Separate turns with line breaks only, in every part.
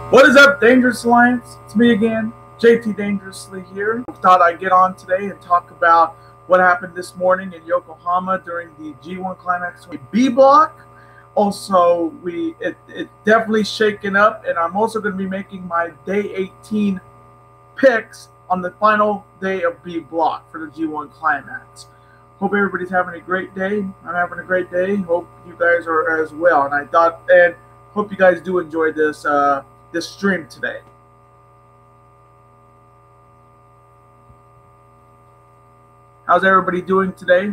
What is up, Dangerous Alliance? It's me again, JT Dangerously here. Thought I'd get on today and talk about what happened this morning in Yokohama during the G1 Climax B block. Also, it's definitely shaken up, and I'm also going to be making my day 18 picks on the final day of B block for the G1 Climax. Hope everybody's having a great day. I'm having a great day. Hope you guys are as well. And hope you guys do enjoy this stream today. How's everybody doing today?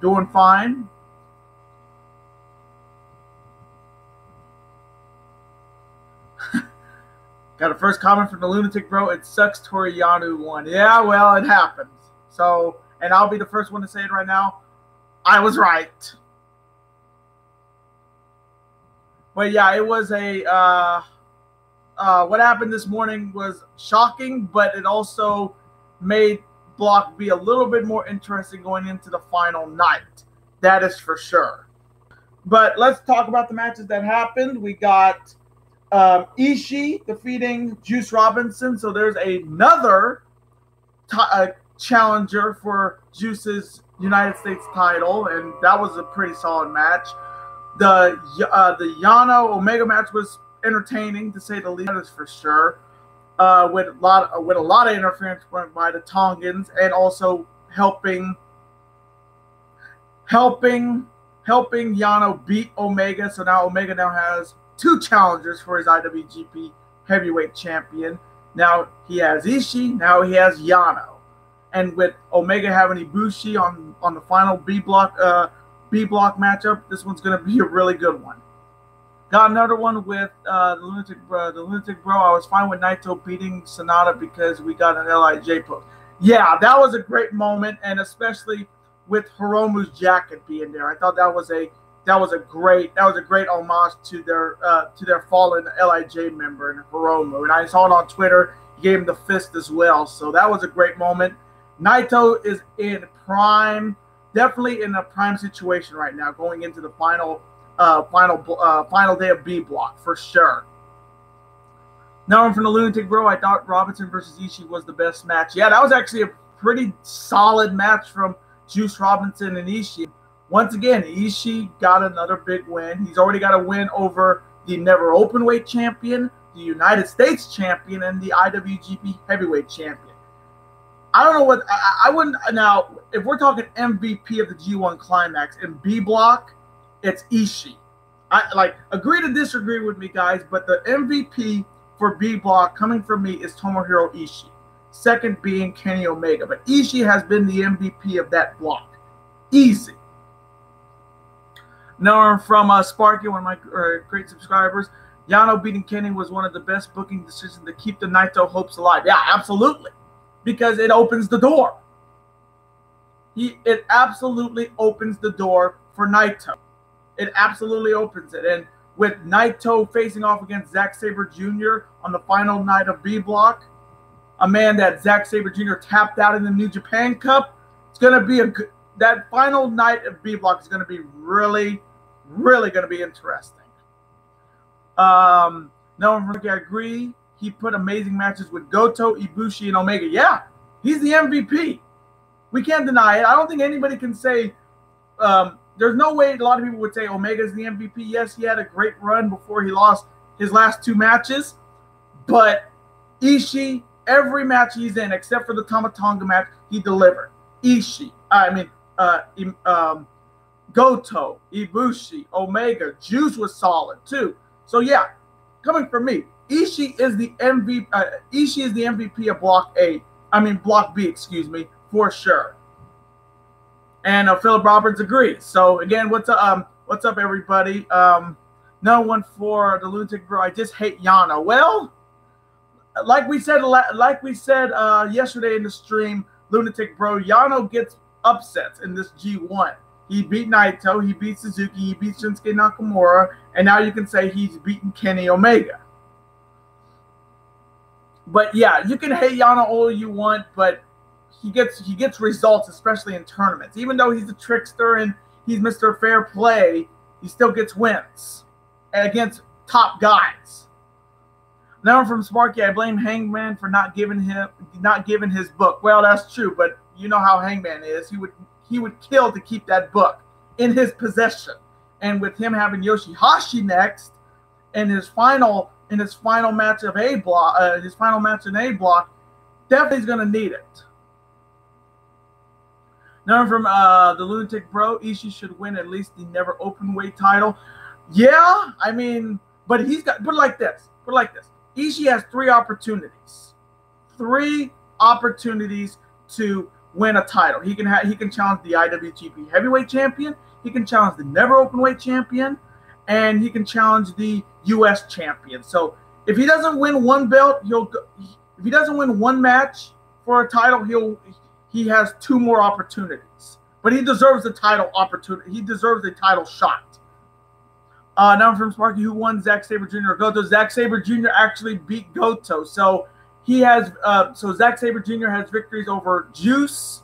Doing fine? Got a first comment from the Lunatic Bro. It sucks Toru Yano won. Yeah, well, it happens. So, and I'll be the first one to say it right now. I was right. But yeah, it was what happened this morning was shocking, but it also made block be a little bit more interesting going into the final night. That is for sure. But let's talk about the matches that happened. We got Ishii defeating Juice Robinson. So there's another challenger for Juice's United States title, and that was a pretty solid match. The Yano Omega match was entertaining, to say the least, that is for sure. With a lot of interference by the Tongans, and also helping Yano beat Omega. So now Omega has two challengers for his IWGP Heavyweight Champion. Now he has Ishii. Now he has Yano, and with Omega having Ibushi on the final B block matchup, this one's going to be a really good one. Got another one with the Lunatic Bro. I was fine with Naito beating Sonata because we got an LIJ post. Yeah, that was a great moment, and especially with Hiromu's jacket being there, I thought that was a great homage to their fallen LIJ member in Hiromu. And I saw it on Twitter. He gave him the fist as well, so that was a great moment. Naito is definitely in a prime situation right now, going into the final day of B block for sure. Now from the Lunatic Bro, I thought Robinson versus Ishii was the best match. Yeah, that was actually a pretty solid match from Juice Robinson and Ishii. Once again, Ishii got another big win. He's already got a win over the Never Openweight champion, the United States champion, and the IWGP Heavyweight champion. I don't know what I wouldn't now. If we're talking MVP of the G1 Climax in B block, it's Ishii. I agree to disagree with me, guys, but the MVP for B block coming from me is Tomohiro Ishii. Second being Kenny Omega, but Ishii has been the MVP of that block. Easy. Now from Sparky, one of my great subscribers, Yano beating Kenny was one of the best booking decisions to keep the Naito hopes alive. Yeah, absolutely, because it opens the door. It absolutely opens the door for Naito. It absolutely opens it. And with Naito facing off against Zack Sabre Jr. on the final night of B block, a man that Zack Sabre Jr. tapped out in the New Japan Cup, it's going to be that final night of B block is going to be really, really going to be interesting. No, I agree. He put amazing matches with Goto, Ibushi, and Omega. Yeah, he's the MVP. We can't deny it. I don't think anybody can say there's no way a lot of people would say Omega's the MVP. Yes, he had a great run before he lost his last two matches. But Ishii, every match he's in, except for the Tama Tonga match, he delivered. Goto, Ibushi, Omega, Juice was solid too. So yeah, coming from me, Ishii is the MVP. Ishii is the MVP of Block B, excuse me, for sure. And Philip Roberts agrees. So again, what's up, everybody? No one for the Lunatic Bro. I just hate Yano. Well, like we said yesterday in the stream, Lunatic Bro, Yano gets upsets in this G1. He beat Naito, he beat Suzuki, he beat Shinsuke Nakamura, and now you can say he's beaten Kenny Omega. But yeah, you can hate Yano all you want, but he gets results, especially in tournaments. Even though he's a trickster and he's Mr. Fair Play, he still gets wins against top guys. Now from Sparky, I blame Hangman for not giving his book. Well, that's true, but you know how Hangman is. He would kill to keep that book in his possession. And with him having Yoshihashi next in his final match of A block, his final match in A block, definitely is going to need it. Now from the Lunatic Bro, Ishii should win at least the never openweight title. Yeah, I mean, but he's got put it like this. Ishii has 3 opportunities. 3 opportunities to win a title. He can challenge the IWGP Heavyweight Champion. He can challenge the never openweight champion, and he can challenge the U.S. champion. So if he doesn't win one belt, if he doesn't win one match for a title, he has 2 more opportunities. But he deserves the title opportunity. He deserves a title shot. Now from Sparky, who won, Zack Sabre Jr. or Goto? Zack Sabre Jr. actually beat Goto. So he has so Zack Sabre Jr. has victories over Juice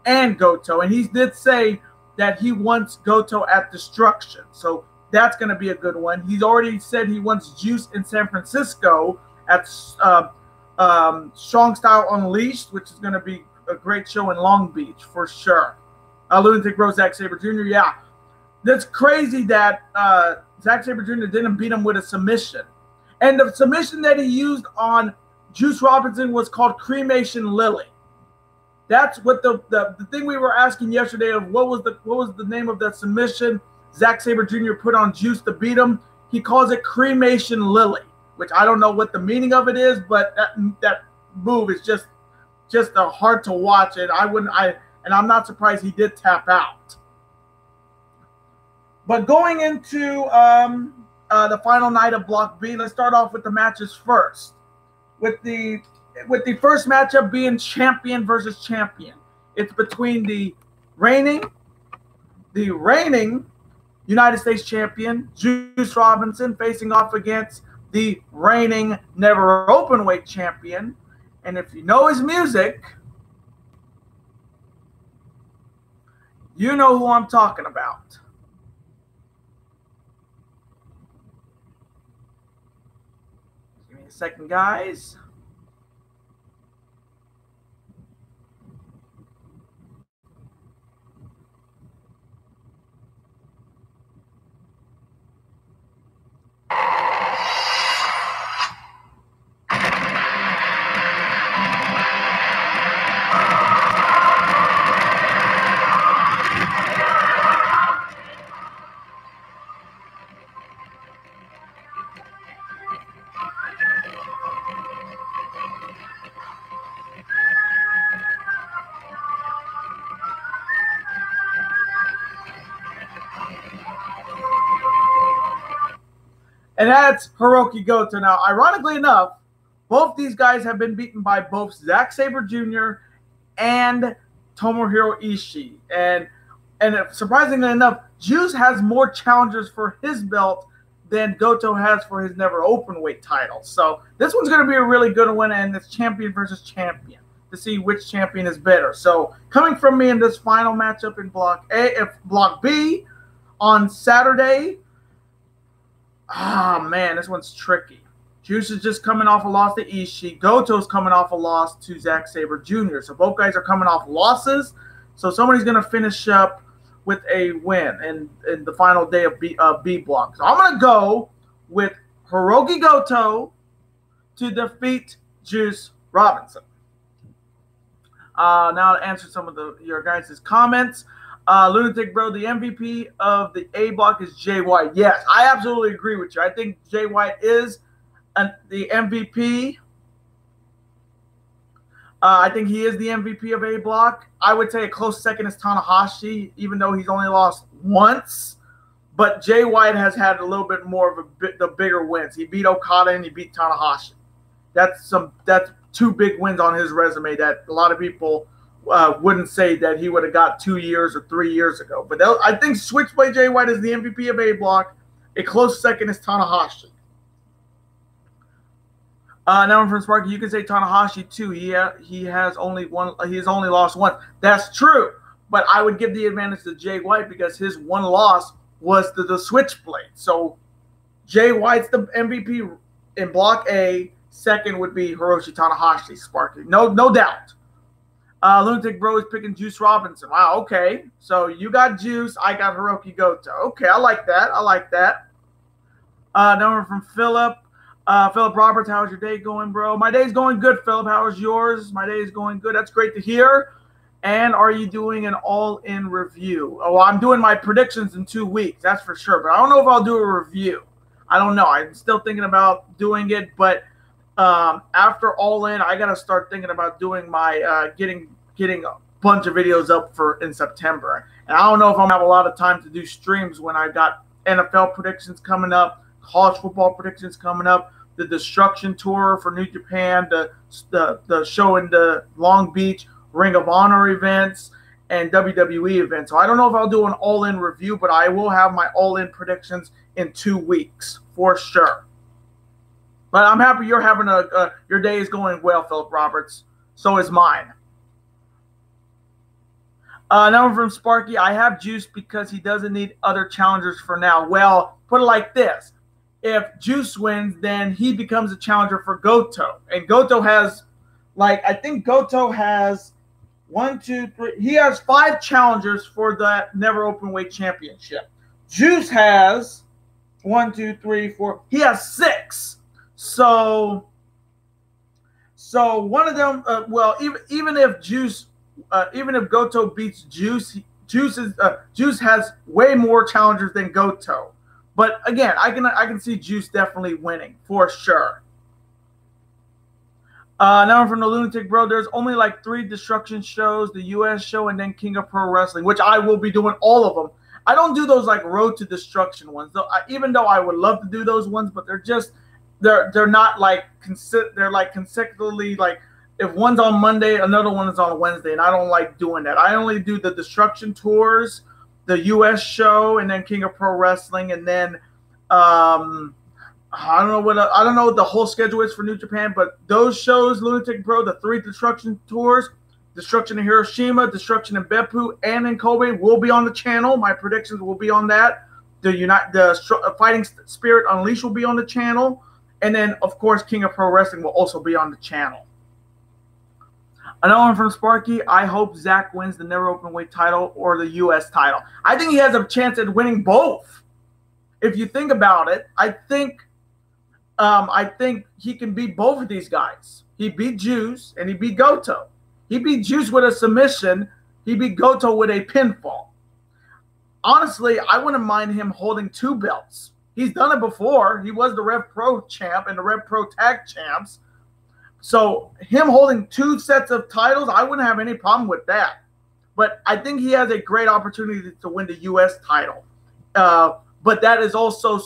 and Goto. And he did say that he wants Goto at Destruction. So that's going to be a good one. He's already said he wants Juice in San Francisco at Strong Style Unleashed, which is going to be a great show in Long Beach for sure. Lunatic Bro, Zack Sabre Jr. Yeah, that's crazy that Zack Sabre Jr. didn't beat him with a submission, and the submission that he used on Juice Robinson was called Cremation Lily. That's what the thing we were asking yesterday of what was the name of that submission Zack Sabre Jr. put on Juice to beat him. He calls it Cremation Lily, which I don't know what the meaning of it is, but that move is just hard to watch, and I'm not surprised he did tap out. But going into the final night of Block B, let's start off with the matches first. With the first matchup being champion versus champion. It's between the reigning United States champion, Juice Robinson, facing off against the reigning never openweight champion. And if you know his music, you know who I'm talking about. Give me a second, guys. And that's Hiroki Goto. Now, ironically enough, both these guys have been beaten by both Zack Sabre Jr. and Tomohiro Ishii. And surprisingly enough, Juice has more challengers for his belt than Goto has for his never openweight title. So this one's going to be a really good one, and it's champion versus champion to see which champion is better. So coming from me in this final matchup in Block B on Saturday. Man, this one's tricky. Juice is just coming off a loss to Ishii. Goto's coming off a loss to Zack Sabre Jr. So both guys are coming off losses. So somebody's going to finish up with a win in the final day of B block. So I'm going to go with Hiroki Goto to defeat Juice Robinson. Now to answer some of your guys' comments. Lunatic Bro, the MVP of the A block is Jay White. Yes, I absolutely agree with you. I think Jay White is the MVP. I think he is the MVP of A block. I would say a close second is Tanahashi, even though he's only lost once. But Jay White has had a little bit more of the bigger wins. He beat Okada and he beat Tanahashi. That's 2 big wins on his resume that a lot of people wouldn't say that he would have got 2 years or 3 years ago. But I think Switchblade Jay White is the MVP of A block. A close second is Tanahashi. Now from Sparky, you can say Tanahashi too. He has only lost once. That's true. But I would give the advantage to Jay White because his one loss was to the Switchblade. So Jay White's the MVP in Block A. second would be Hiroshi Tanahashi, Sparky. No doubt. Lunatic Bro is picking Juice Robinson. Wow, okay. So you got Juice, I got Hiroki Goto. Okay, I like that. Number from Philip. Philip Roberts, how's your day going, bro? My day's going good, Philip. How is yours? My day is going good. That's great to hear. And are you doing an all-in review? Oh, I'm doing my predictions in 2 weeks, that's for sure. But I don't know if I'll do a review. I don't know. I'm still thinking about doing it. But after all-in, I got to start thinking about doing my getting a bunch of videos up in September. And I don't know if I'm going to have a lot of time to do streams when I got NFL predictions coming up, college football predictions coming up, the Destruction Tour for New Japan, the show in the Long Beach, Ring of Honor events, and WWE events. So I don't know if I'll do an all-in review, but I will have my all-in predictions in 2 weeks for sure. But I'm happy you're having your day is going well, Philip Roberts. So is mine. Number from Sparky, I have Juice because he doesn't need other challengers for now. Well, put it like this. If Juice wins, then he becomes a challenger for Goto. And Goto has, I think Goto has 1, 2, 3. He has 5 challengers for that Never Openweight Championship. Juice has 1, 2, 3, 4. He has 6. So one of them. Even if Goto beats Juice, Juice has way more challengers than Goto. But again, I can see Juice definitely winning for sure. Now from the Lunatic Bro, there's only 3 Destruction shows, the US show, and then King of Pro Wrestling, which I will be doing all of them. I don't do those Road to Destruction ones, though. Even though I would love to do those ones, but they're not consecutively if one's on Monday, another one is on Wednesday, and I don't like doing that. I only do the Destruction tours, the US show, and then King of Pro Wrestling, and then I don't know what the whole schedule is for New Japan, but those shows, Lunatic Bro, the 3 Destruction tours, Destruction in Hiroshima, Destruction in Beppu, and in Kobe will be on the channel. My predictions will be on that. The Fighting Spirit Unleashed will be on the channel, and then of course King of Pro Wrestling will also be on the channel. Another one from Sparky. I hope Zach wins the Never Openweight title or the U.S. title. I think he has a chance at winning both. If you think about it, I think he can beat both of these guys. He beat Juice and he beat Goto. He beat Juice with a submission. He beat Goto with a pinfall. Honestly, I wouldn't mind him holding 2 belts. He's done it before. He was the Rev Pro champ and the Rev Pro tag champs. So him holding 2 sets of titles, I wouldn't have any problem with that. But I think he has a great opportunity to win the U.S. title. But that is also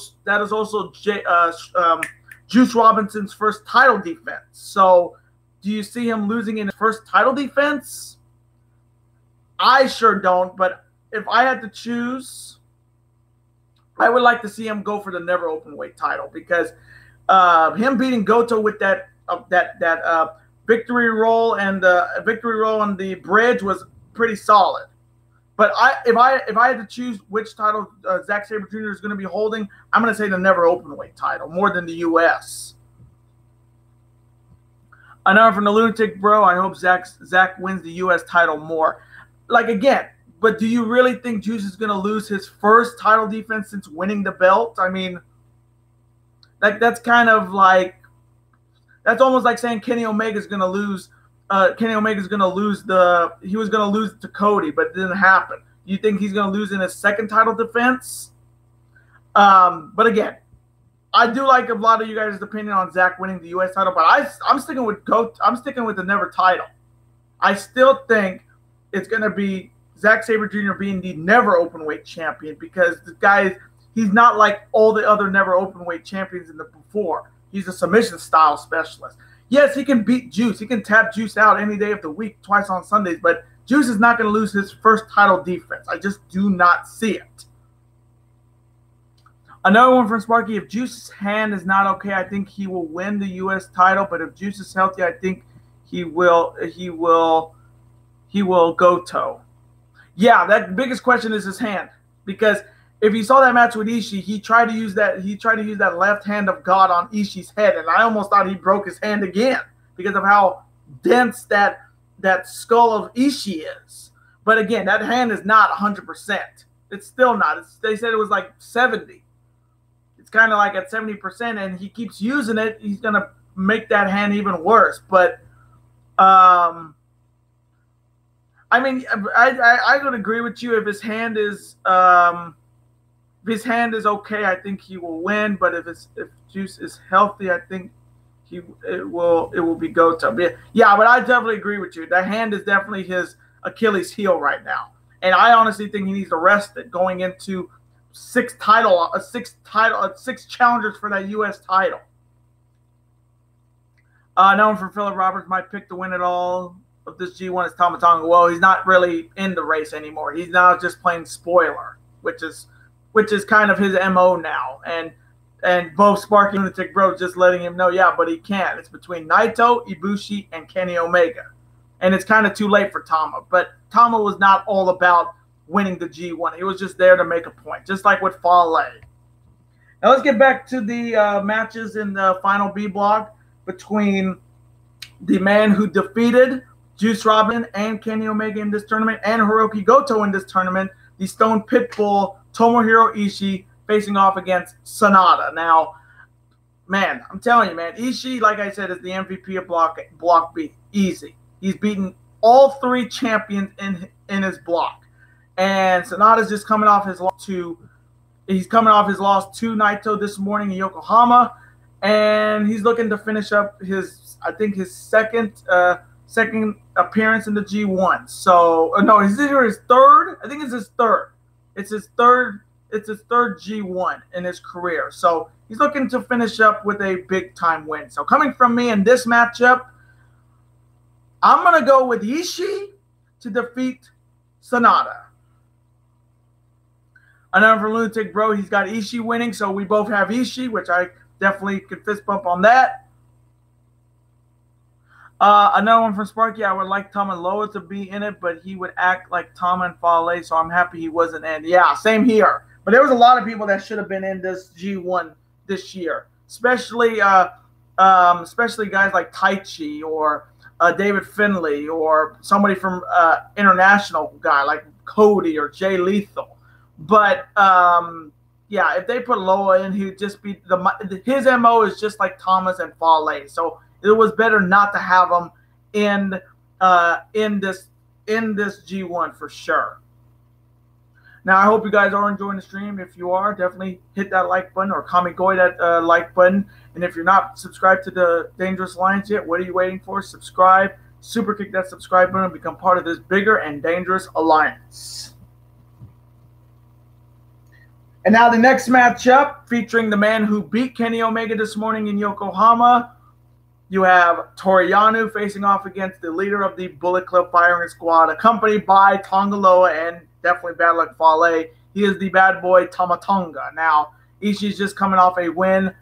Juice Robinson's first title defense. So do you see him losing in his first title defense? I sure don't. But if I had to choose, I would like to see him go for the Never Openweight title, because him beating Goto with that victory roll and the victory roll on the bridge was pretty solid. But if I had to choose which title Zack Sabre Jr. is going to be holding, I'm going to say the Never Openweight title more than the U.S. Another from the Lunatic Bro. I hope Zack wins the U.S. title more. Again, but do you really think Juice is going to lose his first title defense since winning the belt? I mean, that's kind of that's almost like saying Kenny Omega's going to lose. Kenny Omega's going to lose he was going to lose to Cody, but it didn't happen. You think he's going to lose in his second title defense? But again, I do like a lot of you guys' opinion on Zack winning the U.S. title, but I'm sticking with I'm sticking with the Never title. I still think it's going to be Zack Sabre Jr. being the Never Openweight champion, because the guy, he's not like all the other Never Openweight champions in the before. He's a submission style specialist. Yes, he can beat Juice. He can tap Juice out any day of the week, twice on Sundays, but Juice is not going to lose his first title defense. I just do not see it. Another one from Sparky. If Juice's hand is not okay, I think he will win the U.S. title, but if Juice is healthy, I think he will Goto. Yeah, that biggest question is his hand, because if you saw that match with Ishii, he tried to use that left hand of God on Ishii's head, and I almost thought he broke his hand again because of how dense that skull of Ishii is. But again, that hand is not 100%. It's still not. They said it was like 70. It's kind of like at 70%, and he keeps using it. He's gonna make that hand even worse. But I mean, I would agree with you. If his hand is okay, I think he will win. But if Juice is healthy, I think it will be Goto. Yeah, but I definitely agree with you. That hand is definitely his Achilles heel right now, and I honestly think he needs to rest it going into six challengers for that U.S. title. No one from Philip Roberts might pick to win it all of this G1 is Tama Tonga. Well, he's not really in the race anymore. He's now just playing spoiler, which is kind of his MO now. And both Sparky and Lunatic Bro just letting him know, yeah, but he can't. It's between Naito, Ibushi, and Kenny Omega. And it's kind of too late for Tama. But Tama was not all about winning the G1. He was just there to make a point, just like with Fale. Now let's get back to the matches in the final B block between the man who defeated Juice Robinson and Kenny Omega in this tournament and Hiroki Goto in this tournament, the Stone Pitbull Tomohiro Ishii facing off against Sonata. Now, man, I'm telling you, man, Ishii, like I said, is the MVP of Block B. Easy. He's beaten all three champions in his block. And Sonata's just coming off his loss to Naito this morning in Yokohama. And he's looking to finish up his second appearance in the G1. So, no, is it his third? I think it's his third. It's his third G1 in his career. So he's looking to finish up with a big-time win. So coming from me in this matchup, I'm going to go with Ishii to defeat Sonata. Another for Lunatic Bro, he's got Ishii winning, so we both have Ishii, which I definitely could fist bump on that. Another one from Sparky, I would like Tama Loa to be in it, but he would act like Tama and Fale, so I'm happy he wasn't in. Yeah, same here. But there was a lot of people that should have been in this G1 this year, especially guys like Taichi or David Finlay or somebody from international guy like Cody or Jay Lethal. But yeah, if they put Loa in, he'd just be his MO is just like Thomas and Fale. So it was better not to have him in this G1 for sure. Now, I hope you guys are enjoying the stream. If you are, definitely hit that like button or kamigoy that like button. And if you're not subscribed to the Dangerous Alliance yet, what are you waiting for? Subscribe, super kick that subscribe button, and become part of this bigger and dangerous alliance. And now the next matchup, featuring the man who beat Kenny Omega this morning in Yokohama. You have Toru Yano facing off against the leader of the Bullet Club Firing Squad, accompanied by Tonga Loa and definitely bad luck Fale. He is the bad boy Tama Tonga. Now, Ishii's just coming off a win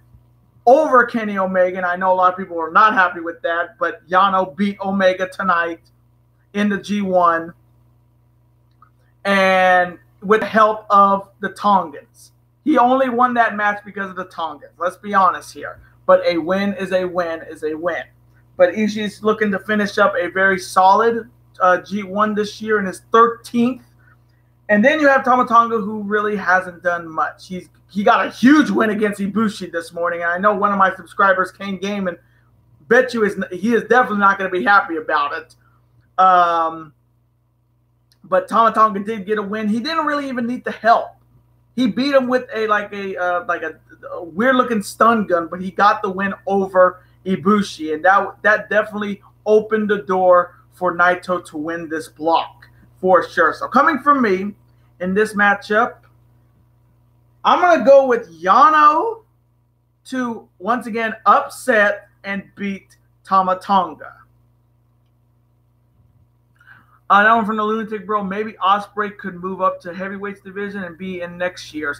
over Kenny Omega, and I know a lot of people are not happy with that, but Yano beat Omega tonight in the G1, and with the help of the Tongans. He only won that match because of the Tongans. Let's be honest here. But a win is a win is a win. But Ishii's looking to finish up a very solid G1 this year in his 13th. And then you have Tama Tonga, who really hasn't done much. He got a huge win against Ibushi this morning. And I know one of my subscribers, Kane Game, and bet you he is definitely not going to be happy about it. But Tama Tonga did get a win. He didn't really even need the help. He beat him with a weird looking stun gun, but he got the win over Ibushi, and that definitely opened the door for Naito to win this block for sure. So coming from me in this matchup, I'm gonna go with Yano to once again upset and beat Tama Tonga. That one from the Lunatic Bro. Maybe Ospreay could move up to heavyweights division and be in next year's.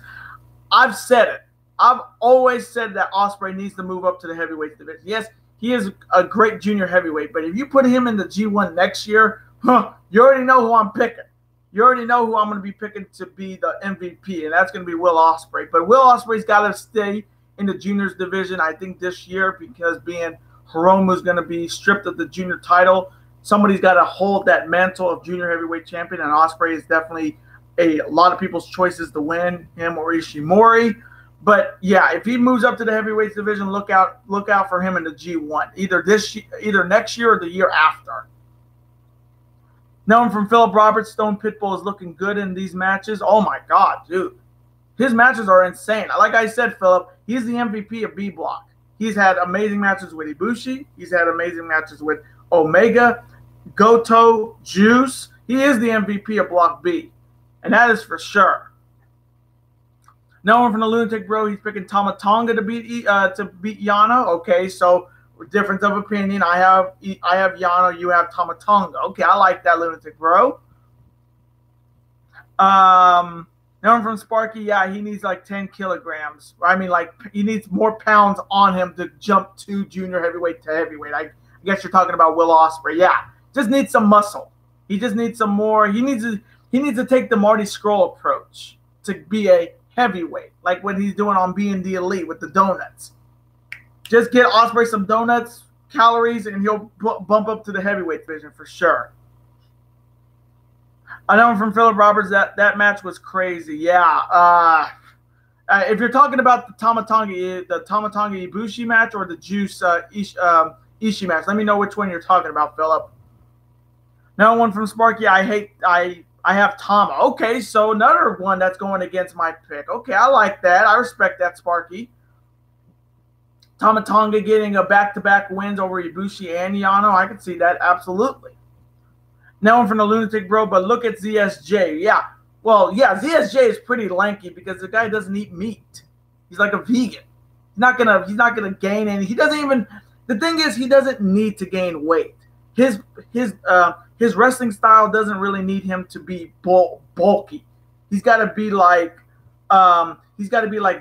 I've said it. I've always said that Ospreay needs to move up to the heavyweights division. Yes, he is a great junior heavyweight, but if you put him in the G1 next year, you already know who I'm picking. you already know who I'm going to be picking to be the MVP, and that's going to be Will Ospreay. But Will Ospreay's got to stay in the juniors division, I think, this year, because being Hiromu's going to be stripped of the junior title, somebody's got to hold that mantle of junior heavyweight champion, and Ospreay is definitely a lot of people's choices to win, him or Ishimori. But yeah, if he moves up to the heavyweights division, look out for him in the G1, either next year or the year after. Known from Philip Roberts, Stone Pitbull is looking good in these matches. Oh my God, dude. His matches are insane. Like I said, Philip, he's the MVP of B Block. He's had amazing matches with Ibushi. He's had amazing matches with Omega, Goto, Juice. He is the MVP of Block B, and that is for sure. Known from the Lunatic Bro, he's picking Tama Tonga to beat Yano. Okay, so difference of opinion. I have Yano, you have Tama Tonga. Okay, I like that, Lunatic Bro. Known from Sparky, yeah, he needs like 10 kilograms. I mean, like, he needs more pounds on him to jump to junior heavyweight to heavyweight. I guess you're talking about Will Ospreay. Yeah, just needs some muscle. He just needs some more. He needs to take the Marty Scurll approach to be a heavyweight, like what he's doing on Being the Elite with the donuts. Just get Ospreay some donuts, calories, and he'll bump up to the heavyweight division for sure. I know from Philip Roberts that match was crazy. Yeah. If you're talking about the Tama Tonga Ibushi match or the Juice Ishii match, let me know which one you're talking about, Philip. Now one from Sparky, I have Tama. Okay, so another one that's going against my pick. Okay, I like that. I respect that, Sparky. Tama Tonga getting a back-to-back wins over Ibushi and Yano. I can see that, absolutely. Now one from the Lunatic Bro, but look at ZSJ. Yeah, well, yeah, ZSJ is pretty lanky because the guy doesn't eat meat. He's like a vegan. He's not gonna gain any. He doesn't even. The thing is, he doesn't need to gain weight. His wrestling style doesn't really need him to be bulky. He's got to be like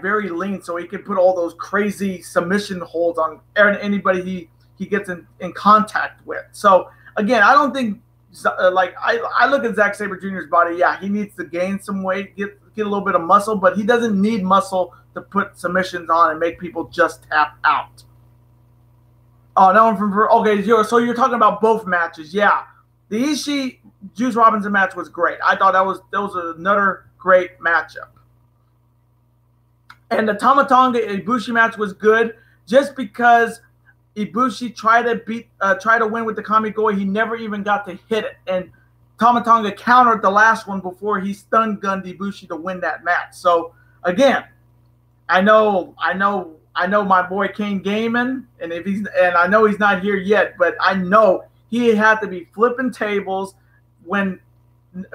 very lean, so he can put all those crazy submission holds on anybody he gets in contact with. So again, I don't think I look at Zack Sabre Jr.'s body. Yeah, he needs to gain some weight, get a little bit of muscle, but he doesn't need muscle to put submissions on and make people just tap out. Oh, no one from okay. So you're talking about both matches, yeah. The Ishii Juice Robinson match was great. I thought that was another great matchup. And the Tama Tonga Ibushi match was good just because Ibushi tried to win with the Kamigoe. He never even got to hit it. And Tama Tonga countered the last one before he stun gunned Ibushi to win that match. So again, I know my boy Kane Gaiman, and I know he's not here yet, but I know he had to be flipping tables when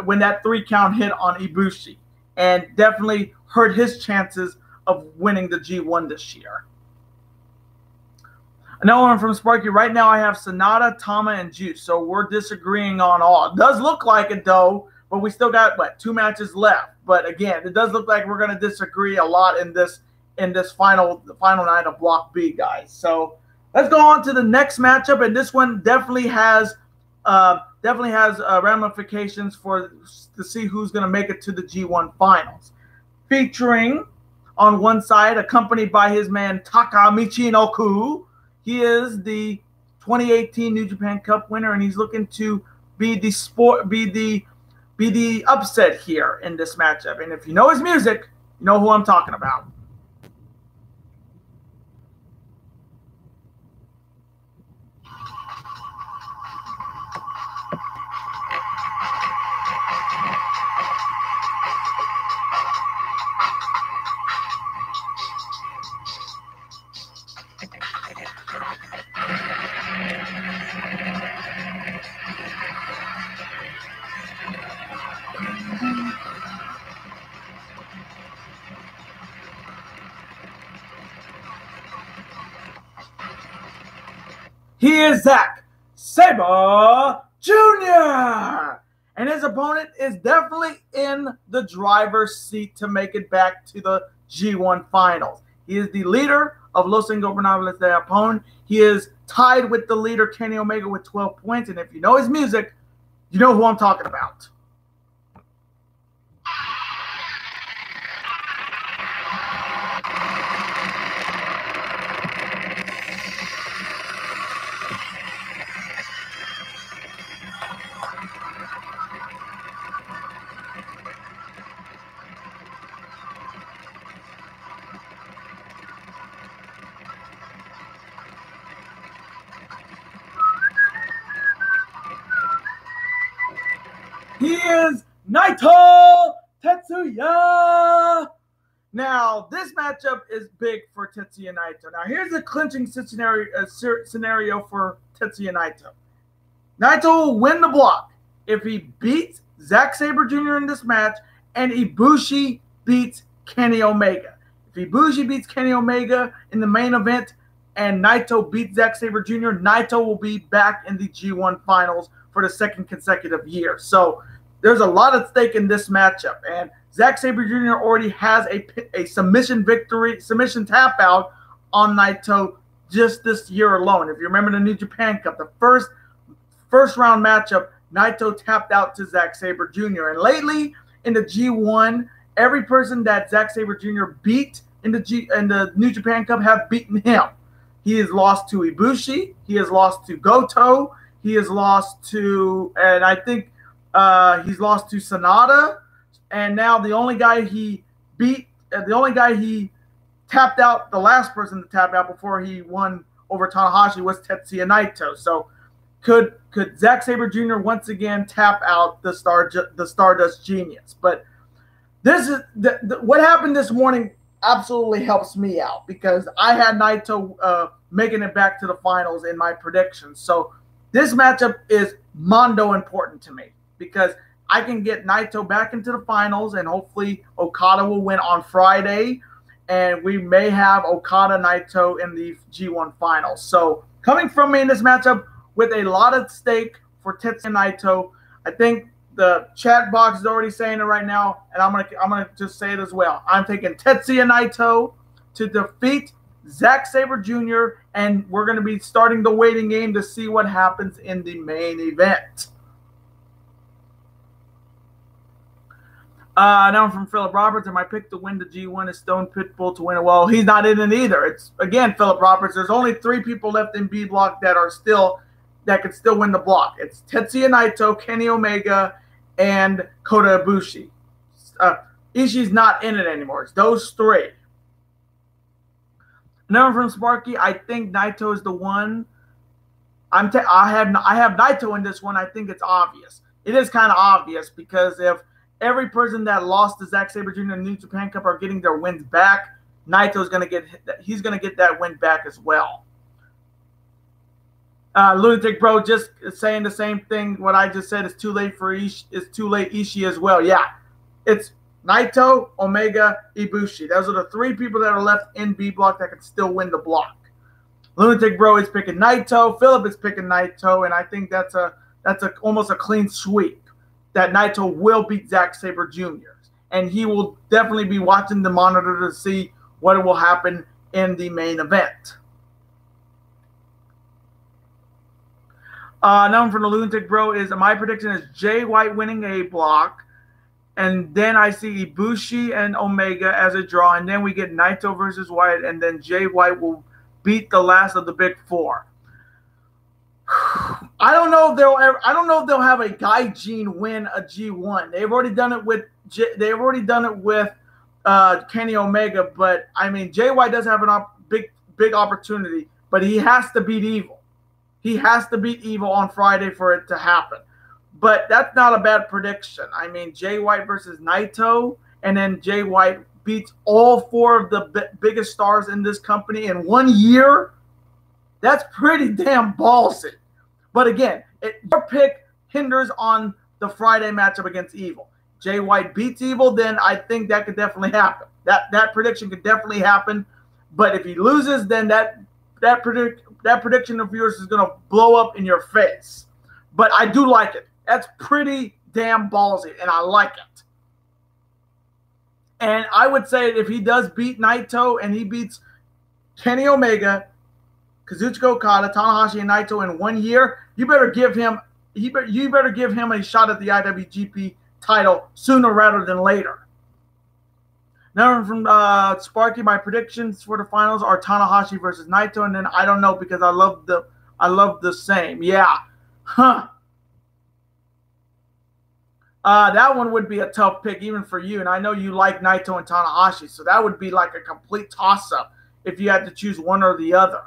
that 3 count hit on Ibushi, and definitely hurt his chances of winning the G1 this year. Another one from Sparky. Right now I have Sonata, Tama, and Juice, so we're disagreeing on all. It does look like it though, but we still got 2 matches left. But again, it does look like we're going to disagree a lot in this final night of Block B, guys. So let's go on to the next matchup, and this one definitely has ramifications to see who's going to make it to the G1 finals. Featuring on one side, accompanied by his man Taka Michinoku. He is the 2018 New Japan Cup winner, and he's looking to be the upset here in this matchup. And if you know his music, you know who I'm talking about. He is Zack Sabre Jr. And his opponent is definitely in the driver's seat to make it back to the G1 finals. He is the leader of Los Ingobernables de Japón. He is tied with the leader, Kenny Omega, with 12 points. And if you know his music, you know who I'm talking about. matchup is big for Tetsuya Naito. Now, here's the clinching scenario for Tetsuya Naito. Naito will win the block if he beats Zack Sabre Jr. in this match and Ibushi beats Kenny Omega. If Ibushi beats Kenny Omega in the main event and Naito beats Zack Sabre Jr., Naito will be back in the G1 finals for the second consecutive year. So there's a lot at stake in this matchup. And Zack Sabre Jr. already has a submission tap out on Naito just this year alone. If you remember the New Japan Cup, the first round matchup, Naito tapped out to Zack Sabre Jr. And lately in the G1, every person that Zack Sabre Jr. beat in the New Japan Cup have beaten him. He has lost to Ibushi. He has lost to Goto. He has lost to, and I think he's lost to Sonata. And now the only guy he tapped out, the last person to tap out before he won over Tanahashi was Tetsuya Naito. So could Zack Sabre Jr. once again tap out the Stardust Genius? But this is what happened this morning absolutely helps me out because I had Naito making it back to the finals in my predictions. So this matchup is mondo important to me because I can get Naito back into the finals and hopefully Okada will win on Friday and we may have Okada Naito in the G1 finals. So coming from me in this matchup with a lot at stake for Tetsuya Naito, I think the chat box is already saying it right now, and I'm gonna just say it as well. I'm taking Tetsuya Naito to defeat Zack Sabre Jr., and we're going to be starting the waiting game to see what happens in the main event. Now from Philip Roberts, and my pick to win the G1 is Stone Pitbull to win it. Well, he's not in it either. It's again Philip Roberts. There's only 3 people left in B block that can still win the block. It's Tetsuya Naito, Kenny Omega, and Kota Ibushi. Ishii's not in it anymore. It's those 3. Now from Sparky, I think Naito is the one. I have Naito in this one. I think it's obvious. It is kind of obvious because if every person that lost to Zack Sabre Jr. in the New Japan Cup are getting their wins back, Naito's going to get that win back as well. Lunatic Bro just saying the same thing. What I just said is too late for Ishii. It's too late Ishii as well. Yeah, it's Naito, Omega, Ibushi. Those are the 3 people that are left in B block that can still win the block. Lunatic Bro is picking Naito. Philip is picking Naito, and I think that's almost a clean sweep. That Naito will beat Zack Sabre Jr. and he will definitely be watching the monitor to see what will happen in the main event. Now from the Lunatic Bro is my prediction is Jay White winning a block, and then I see Ibushi and Omega as a draw, and then we get Naito versus White, and then Jay White will beat the last of the big 4. I don't know if they'll have a Gaijin win a G1. They've already done it with Kenny Omega, but I mean Jay White does have a big opportunity, but he has to beat Evil. He has to beat Evil on Friday for it to happen. But that's not a bad prediction. I mean, Jay White versus Naito, and then Jay White beats all 4 of the biggest stars in this company in 1 year. That's pretty damn ballsy. But again, your pick hinders on the Friday matchup against Evil. Jay White beats Evil, then I think that could definitely happen. That prediction could definitely happen. But if he loses, then that prediction of yours is going to blow up in your face. But I do like it. That's pretty damn ballsy, and I like it. And I would say if he does beat Naito and he beats Kenny Omega, Kazuchika Okada, Tanahashi, and Naito in 1 year, you better give him a shot at the IWGP title sooner rather than later. Now from Sparky, my predictions for the finals are Tanahashi versus Naito, and then I don't know because I love the same. Yeah. Huh. That one would be a tough pick even for you, and I know you like Naito and Tanahashi, so that would be like a complete toss-up if you had to choose one or the other.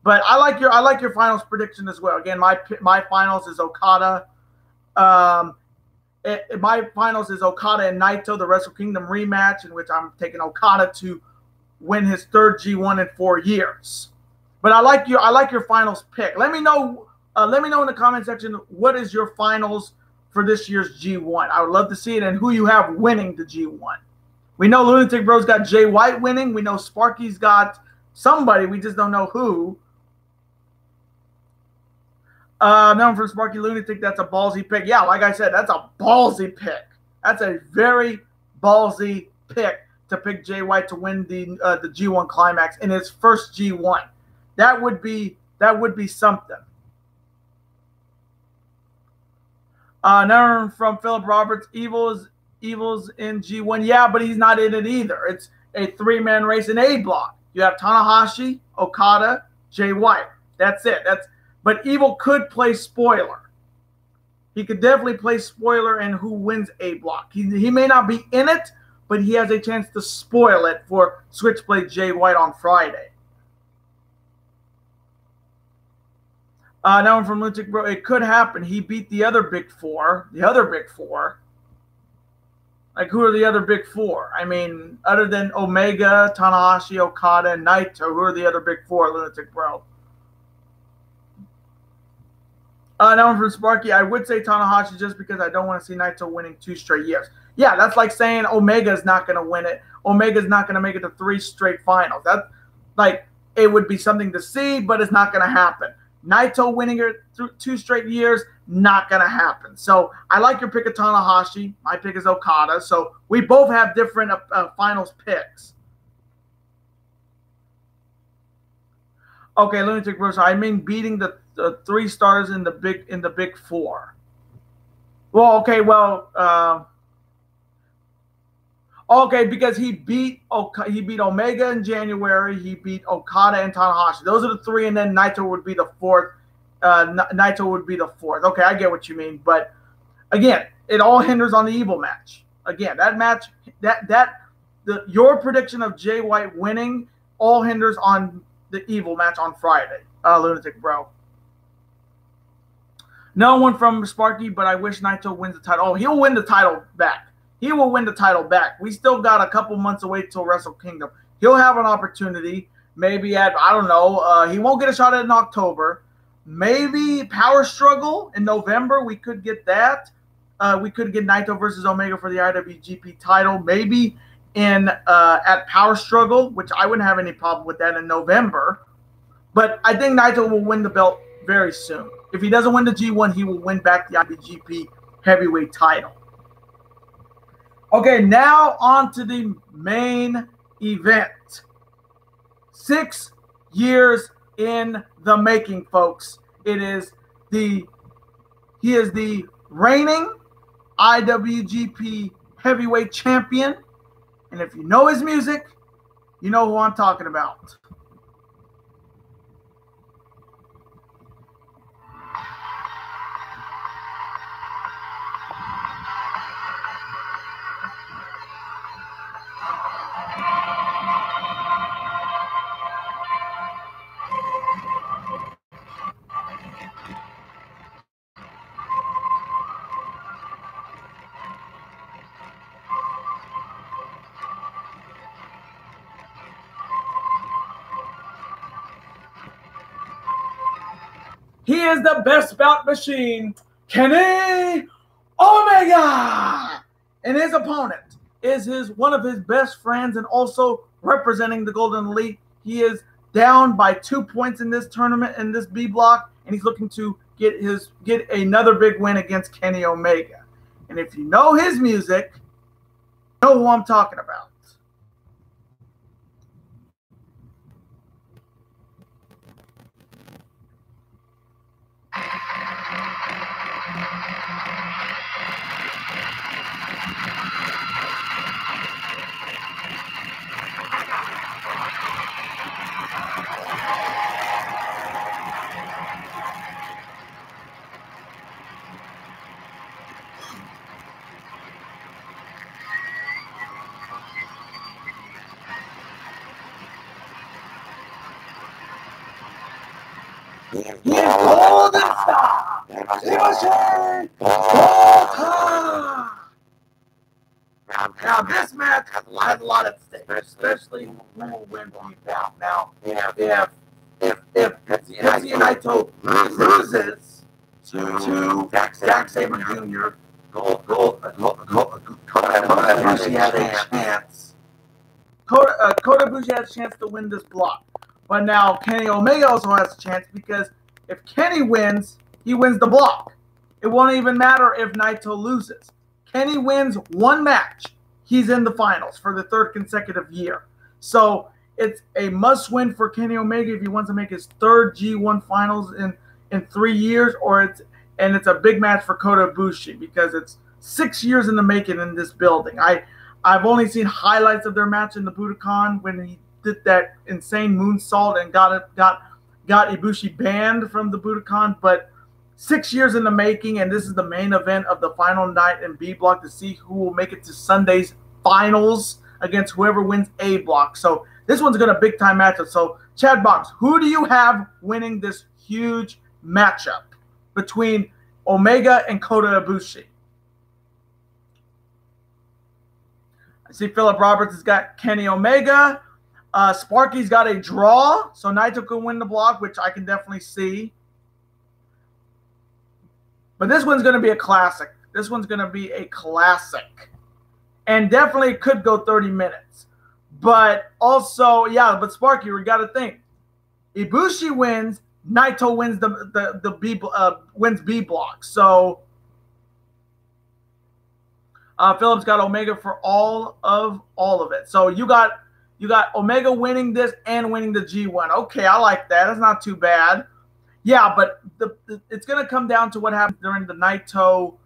But I like your finals prediction as well. Again, my finals is Okada. My finals is Okada and Naito, the Wrestle Kingdom rematch, in which I'm taking Okada to win his third G1 in 4 years. But I like your finals pick. Let me know in the comment section what is your finals for this year's G1. I would love to see it and who you have winning the G1. We know Lunatic Bro's got Jay White winning. We know Sparky's got somebody. We just don't know who. Known for Sparky Lunatic, that's a ballsy pick. Yeah, like I said, that's a ballsy pick. That's a very ballsy pick to pick Jay White to win the G1 Climax in his first G1. That would be something. Known from Philip Roberts, Evil's in G1. Yeah, but he's not in it either. It's a 3-man race in A block. You have Tanahashi, Okada, Jay White. That's it. But Evil could play spoiler. He could definitely play spoiler in who wins A block. He may not be in it, but he has a chance to spoil it for Switchblade Jay White on Friday. Now from Lunatic Bro, it could happen. He beat the other big four. Like, who are the other big four? I mean, other than Omega, Tanahashi, Okada, and Naito, who are the other big four, Lunatic Bro? Now from Sparky, I would say Tanahashi just because I don't want to see Naito winning 2 straight years. Yeah, that's like saying Omega's not going to win it. Omega's not going to make it to 3 straight finals. That's like, it would be something to see, but it's not going to happen. Naito winning it through 2 straight years, not going to happen. So I like your pick of Tanahashi. My pick is Okada. So we both have different finals picks. Okay, Lunatic Bro. I mean beating the 3 stars in the big 4. Well, okay, okay, because he beat Omega in January, he beat Okada and Tanahashi. Those are the 3, and then Naito would be the 4th. Okay, I get what you mean, but again, it all hinders on the Evil match. Again, that match, your prediction of Jay White winning all hinders on the Evil match on Friday, Lunatic Bro. No one from Sparky, but I wish Naito wins the title. Oh, he'll win the title back. He will win the title back. We still got a couple months away till Wrestle Kingdom. He'll have an opportunity. Maybe at, I don't know, he won't get a shot at it in October. Maybe Power Struggle in November. We could get that. We could get Naito versus Omega for the IWGP title. Maybe at Power Struggle, which I wouldn't have any problem with that in November. But I think Naito will win the belt very soon. If he doesn't win the G1, he will win back the IWGP Heavyweight title. Okay, now on to the main event. 6 years in the making, folks. He is the reigning IWGP Heavyweight Champion. And if you know his music, you know who I'm talking about. He is the best bout machine, Kenny Omega! And his opponent is one of his best friends and also representing the Golden Elite. He is down by 2 points in this tournament, in this B block, and he's looking to get another big win against Kenny Omega. And if you know his music, you know who I'm talking about. Golden Star! Now this match has a lot at stake, especially who will win beatdown. Now, if Tetsuya Naito loses to Zack Sabre Jr., Kota Ibushi has a chance. Kota Ibushi has a chance to win this block. But now Kenny Omega also has a chance, because if Kenny wins, he wins the block. It won't even matter if Naito loses. Kenny wins one match, he's in the finals for the third consecutive year. So it's a must-win for Kenny Omega if he wants to make his third G1 finals in 3 years, and it's a big match for Kota Ibushi because it's 6 years in the making in this building. I've only seen highlights of their match in the Budokan when he did that insane moonsault and got Ibushi banned from the Budokan, but 6 years in the making, and this is the main event of the final night in B block to see who will make it to Sunday's finals against whoever wins A block. So this one's going to big time matchup. So Chad Box, who do you have winning this huge matchup between Omega and Kota Ibushi? I see Philip Roberts has got Kenny Omega. Sparky's got a draw, so Naito can win the block, which I can definitely see. But this one's going to be a classic. This one's going to be a classic. And definitely could go 30 minutes. But also, yeah, but Sparky, we got to think. Ibushi wins, Naito wins wins B block. So Philip's got Omega for all of it. So you got Omega winning this and winning the G1. Okay, I like that. That's not too bad. Yeah, but it's going to come down to what happens during the Naito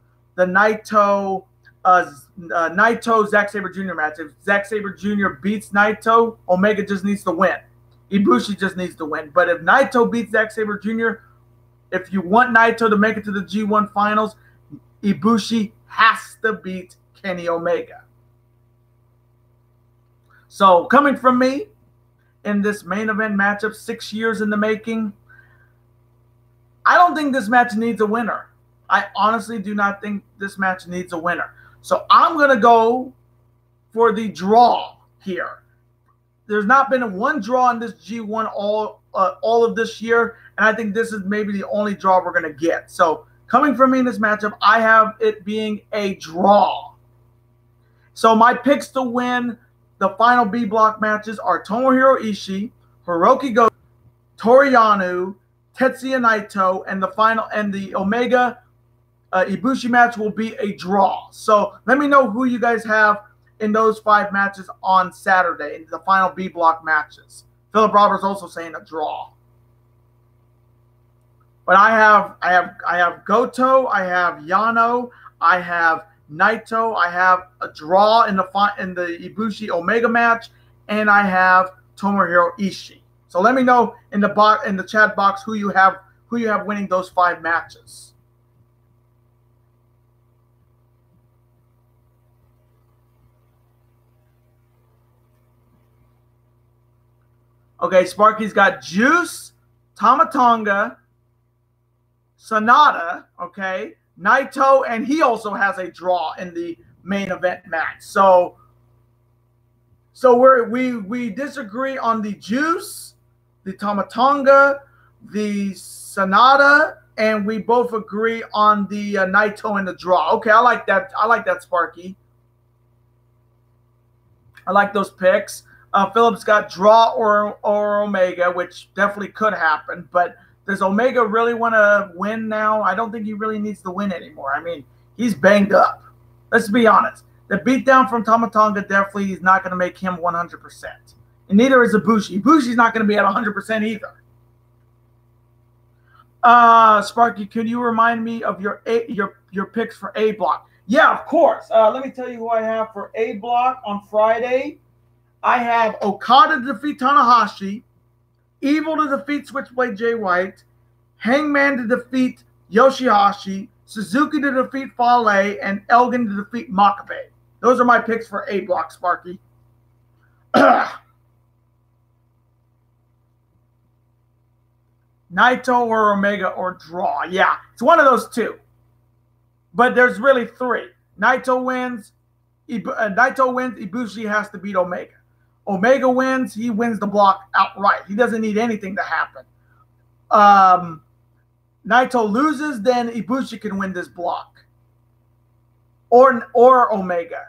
Zack Sabre Jr. match. If Zack Sabre Jr. beats Naito, Omega just needs to win. Ibushi just needs to win. But if Naito beats Zack Sabre Jr., if you want Naito to make it to the G1 finals, Ibushi has to beat Kenny Omega. So coming from me in this main event matchup, 6 years in the making, I don't think this match needs a winner. I honestly do not think this match needs a winner. So I'm going to go for the draw here. There's not been one draw in this G1 all of this year, and I think this is maybe the only draw we're going to get. So coming from me in this matchup, I have it being a draw. So my picks to win the final B block matches are Tomohiro Ishii, Hiroki Goto, Toru Yano, Tetsuya Naito, and the Omega Ibushi match will be a draw. So let me know who you guys have in those 5 matches on Saturday in the final B block matches. Philip Roberts also saying a draw. But I have Goto, I have Yano, I have Naito, I have a draw in the Ibushi Omega match, and I have Tomohiro Ishii. So let me know in the chat box who you have winning those 5 matches. Okay, Sparky's got Juice, Tama Tonga, Sonata, okay, Naito, and he also has a draw in the main event match. So we disagree on the Juice, the Tama Tonga, the Sonata, and we both agree on the Naito and the draw. Okay, I like that. I like that, Sparky. I like those picks. Philip's got draw or Omega, which definitely could happen. But does Omega really want to win now? I don't think he really needs to win anymore. I mean, he's banged up. Let's be honest. The beatdown from Tama Tonga definitely is not going to make him 100%. And neither is Ibushi. Ibushi's not going to be at 100% either. Sparky, can you remind me of your picks for A block? Yeah, of course. Let me tell you who I have for A block on Friday. I have Okada to defeat Tanahashi, Evil to defeat Switchblade Jay White, Hangman to defeat Yoshihashi, Suzuki to defeat Fale, and Elgin to defeat Makabe. Those are my picks for A block, Sparky. Naito or Omega or draw. Yeah, it's one of those two. But there's really 3. Naito wins, Naito wins, Ibushi has to beat Omega. Omega wins, he wins the block outright. He doesn't need anything to happen. Naito loses, then Ibushi can win this block. Or Omega.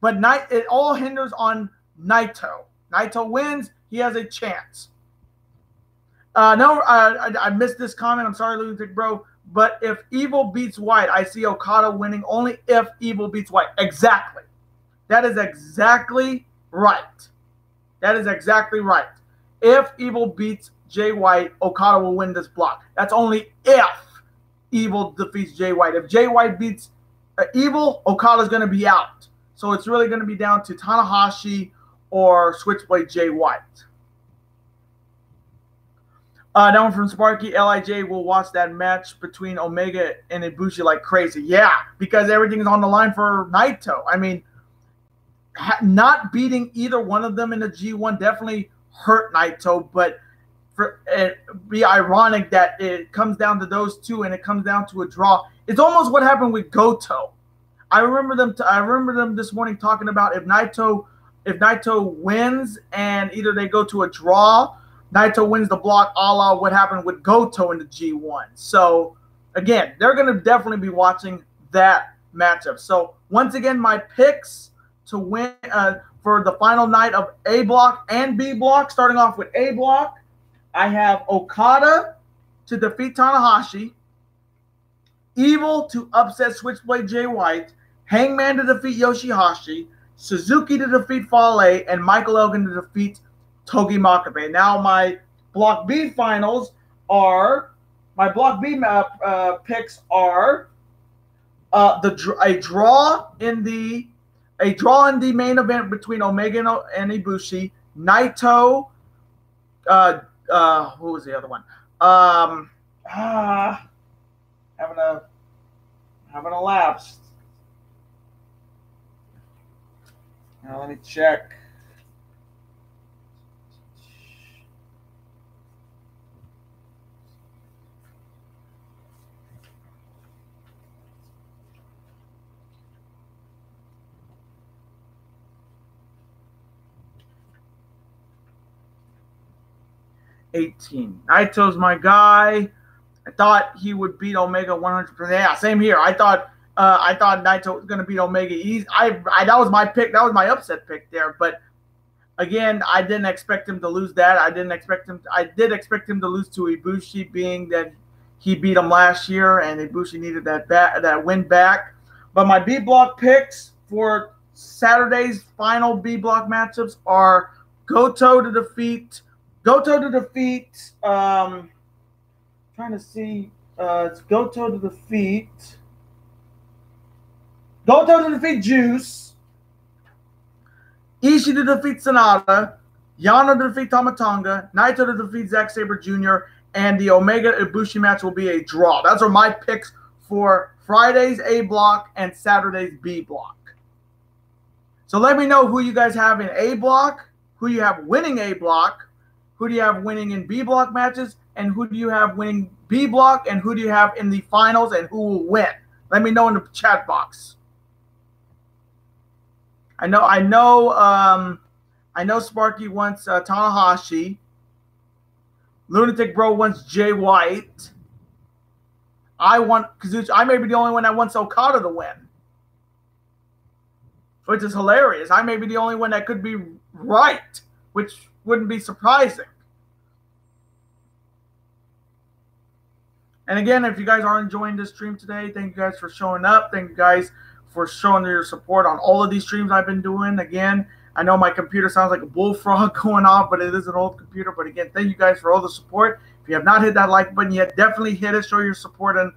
But it all hinders on Naito. Naito wins, he has a chance. I missed this comment. I'm sorry, Lunatic Bro. But if Evil beats White, I see Okada winning only if Evil beats White. Exactly. That is exactly right. That is exactly right. If Evil beats Jay White, Okada will win this block. That's only if Evil defeats Jay White. If Jay White beats Evil, Okada's going to be out. So it's really going to be down to Tanahashi or Switchblade Jay White. That one from Sparky. LIJ will watch that match between Omega and Ibushi like crazy. Yeah, because everything is on the line for Naito. I mean, not beating either one of them in the G1 definitely hurt Naito, but for it be ironic that it comes down to those two and it comes down to a draw. It's almost what happened with Goto. I remember them this morning talking about if Naito wins and either they go to a draw, Naito wins the block, a la what happened with Goto in the G1. So, again, they're going to definitely be watching that matchup. So, once again, my picks to win for the final night of A block and B block, starting off with A block, I have Okada to defeat Tanahashi, Evil to upset Switchblade Jay White, Hangman to defeat Yoshihashi, Suzuki to defeat Fale, and Michael Elgin to defeat Togi Makabe. Now my Block B finals are picks are a draw in the main event between Omega and Ibushi, Naito. Who was the other one? Having a lapse. Now let me check. Naito's my guy. I thought he would beat Omega 100%. Yeah, same here. I thought Naito was going to beat Omega easy. That was my pick. That was my upset pick there. But again, I didn't expect him to lose that. I did expect him to lose to Ibushi, being that he beat him last year, and Ibushi needed that win back. But my B block picks for Saturday's final B block matchups are Goto to defeat. It's Goto to defeat Juice, Ishii to defeat Sonata, Yano to defeat Tamatonga, Naito to defeat Zack Sabre Jr., and the Omega Ibushi match will be a draw. Those are my picks for Friday's A block and Saturday's B block. So let me know who you guys have in A block, who you have winning A block, who do you have winning in B block matches, and who do you have winning B block, and who do you have in the finals, and who will win? Let me know in the chat box. I know Sparky wants Tanahashi. Lunatic Bro wants Jay White. I want Kazuchi. I may be the only one that wants Okada to win, which is hilarious. I may be the only one that could be right, which wouldn't be surprising. And again, if you guys are enjoying this stream today, thank you guys for showing up. Thank you guys for showing your support on all of these streams I've been doing. Again, I know my computer sounds like a bullfrog going off, but it is an old computer. But again, thank you guys for all the support. If you have not hit that like button yet, definitely hit it. Show your support and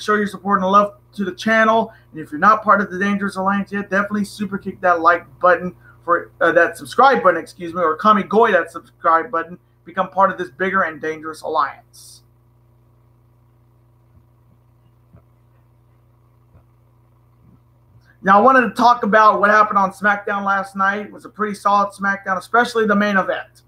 love to the channel. And if you're not part of the Dangerous Alliance yet, definitely super kick that like button for that subscribe button, or Kamigoy that subscribe button. Become part of this bigger and dangerous alliance. Now, I wanted to talk about what happened on SmackDown last night. It was a pretty solid SmackDown, especially the main event.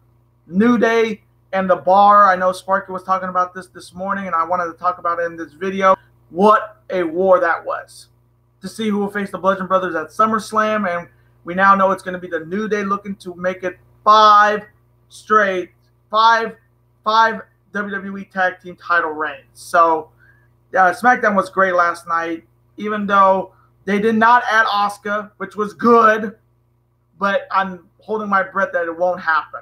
New Day and the Bar. I know Sparky was talking about this morning, and I wanted to talk about it in this video. What a war that was. to see who will face the Bludgeon Brothers at SummerSlam, and we now know it's going to be the New Day looking to make it five WWE Tag Team title reigns. So SmackDown was great last night, even though they did not add Asuka, which was good, but I'm holding my breath that it won't happen.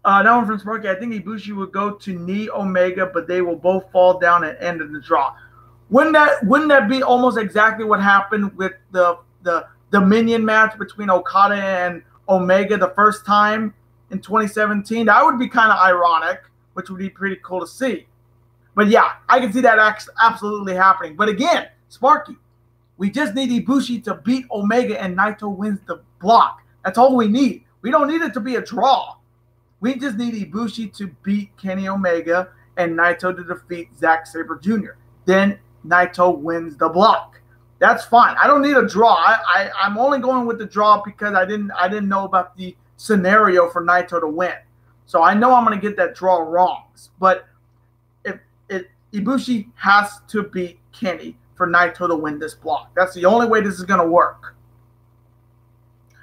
Now from Sparky, I think Ibushi would go to knee Omega, but they will both fall down and end in the draw. Wouldn't that be almost exactly what happened with the Dominion match between Okada and Omega the first time in 2017? That would be kind of ironic, which would be pretty cool to see. But yeah, I can see that absolutely happening. But again, Sparky, we just need Ibushi to beat Omega and Naito wins the block. That's all we need. We don't need it to be a draw. We just need Ibushi to beat Kenny Omega and Naito to defeat Zack Sabre Jr. Then Naito wins the block. That's fine. I don't need a draw. I'm only going with the draw because I didn't know about the scenario for Naito to win. So I know I'm going to get that draw wrong. But if Ibushi has to beat Kenny for Naito to win this block. That's the only way this is going to work.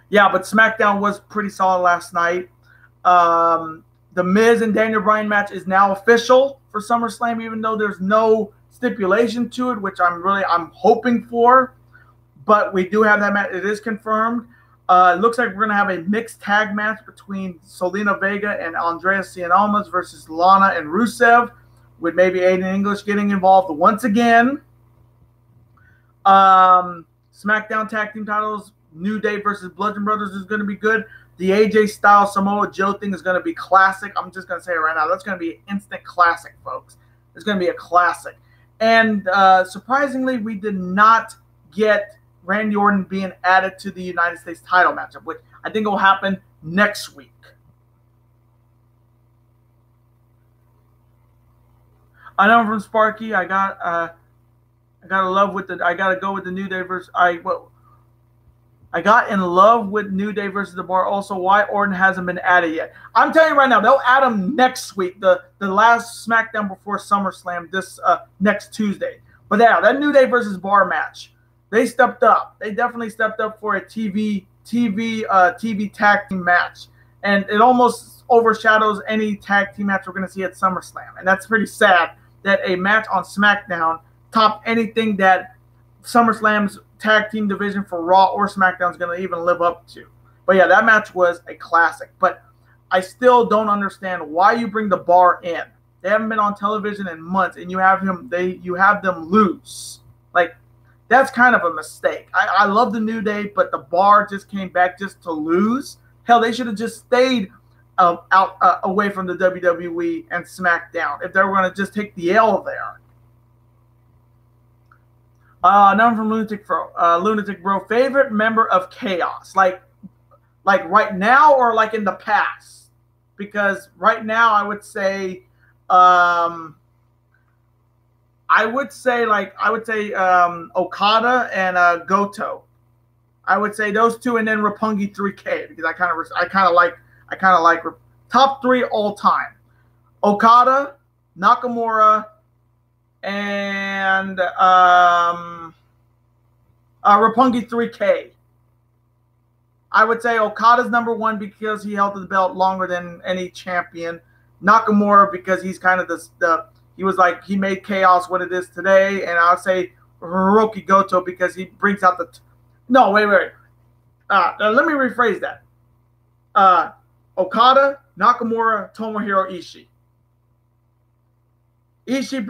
Yeah, but SmackDown was pretty solid last night. The Miz and Daniel Bryan match is now official for SummerSlam, even though there's no stipulation to it, which I'm hoping for. But we do have that match. It is confirmed. It looks like we're going to have a mixed tag match between Selena Vega and Andrea Cien versus Lana and Rusev, with maybe Aiden English getting involved once again. SmackDown Tag Team titles, New Day versus Bludgeon Brothers is going to be good. The AJ Styles Samoa Joe thing is going to be classic. I'm just going to say it right now. That's going to be an instant classic, folks. It's going to be a classic. And surprisingly, we did not get Randy Orton being added to the United States title matchup, which I think will happen next week. I know from Sparky, I gotta go with the New Day versus I got in love with New Day versus The Bar. Also, why Orton hasn't been added yet. I'm telling you right now, they'll add him next week, the last SmackDown before SummerSlam, this next Tuesday. But yeah, that New Day versus Bar match, they stepped up. They definitely stepped up for a TV tag team match, and it almost overshadows any tag team match we're going to see at SummerSlam. And that's pretty sad that a match on SmackDown topped anything that SummerSlam's tag team division for Raw or SmackDown is going to even live up to. But yeah, that match was a classic. But I still don't understand why you bring the Bar in. They haven't been on television in months, and you have them lose. Like, that's kind of a mistake. I love the New Day, but the Bar just came back just to lose. Hell, they should have just stayed away from the WWE and SmackDown if they were going to just take the L there. Now from Lunatic Bro. Favorite member of Chaos, like right now or like in the past? Because right now I would say Okada and Goto. I would say those two, and then Roppongi 3K, because I kind of like top three all time: Okada, Nakamura, and Roppongi 3K. I would say Okada's number one because he held the belt longer than any champion. Nakamura because he's kind of he made Chaos what it is today, and I'll say Hiroki Goto because he brings out the. No, wait. Let me rephrase that. Okada, Nakamura, Tomohiro Ishii. Ishii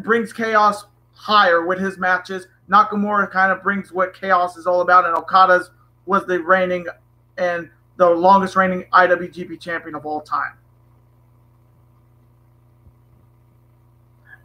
brings Chaos higher with his matches. Nakamura kind of brings what Chaos is all about, and Okada's was the reigning and the longest reigning IWGP champion of all time.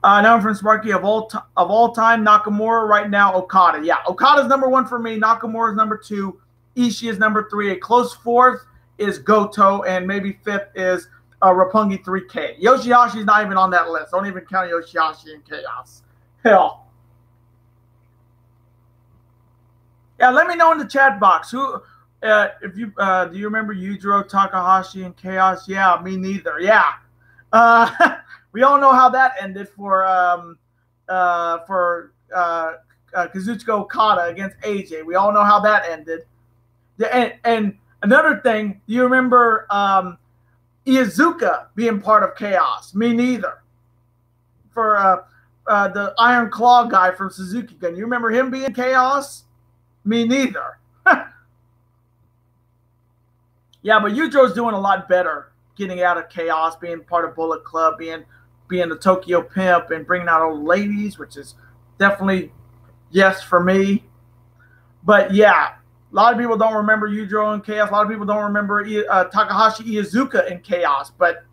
Now I'm from Sparky, of all time, Nakamura right now, Okada. Yeah, Okada's number one for me. Nakamura's number two. Ishii is number three. A close fourth is Goto, and maybe fifth is Roppongi 3K. Yoshihashi's not even on that list. Don't even count Yoshihashi in Chaos. Hell. Yeah, let me know in the chat box who, if you do you remember Yujiro Takahashi in Chaos? Yeah, me neither. Yeah. We all know how that ended for Kazuchika Okada against AJ. We all know how that ended. And another thing, do you remember Iizuka being part of Chaos? Me neither. For the Iron Claw guy from Suzuki Gun. You remember him being Chaos? Me neither. Yeah, but Yujo's doing a lot better getting out of Chaos, being part of Bullet Club, being the Tokyo Pimp, and bringing out old ladies, which is definitely yes for me. But yeah, a lot of people don't remember Yujiro in Chaos. A lot of people don't remember Takahashi Iizuka in Chaos, but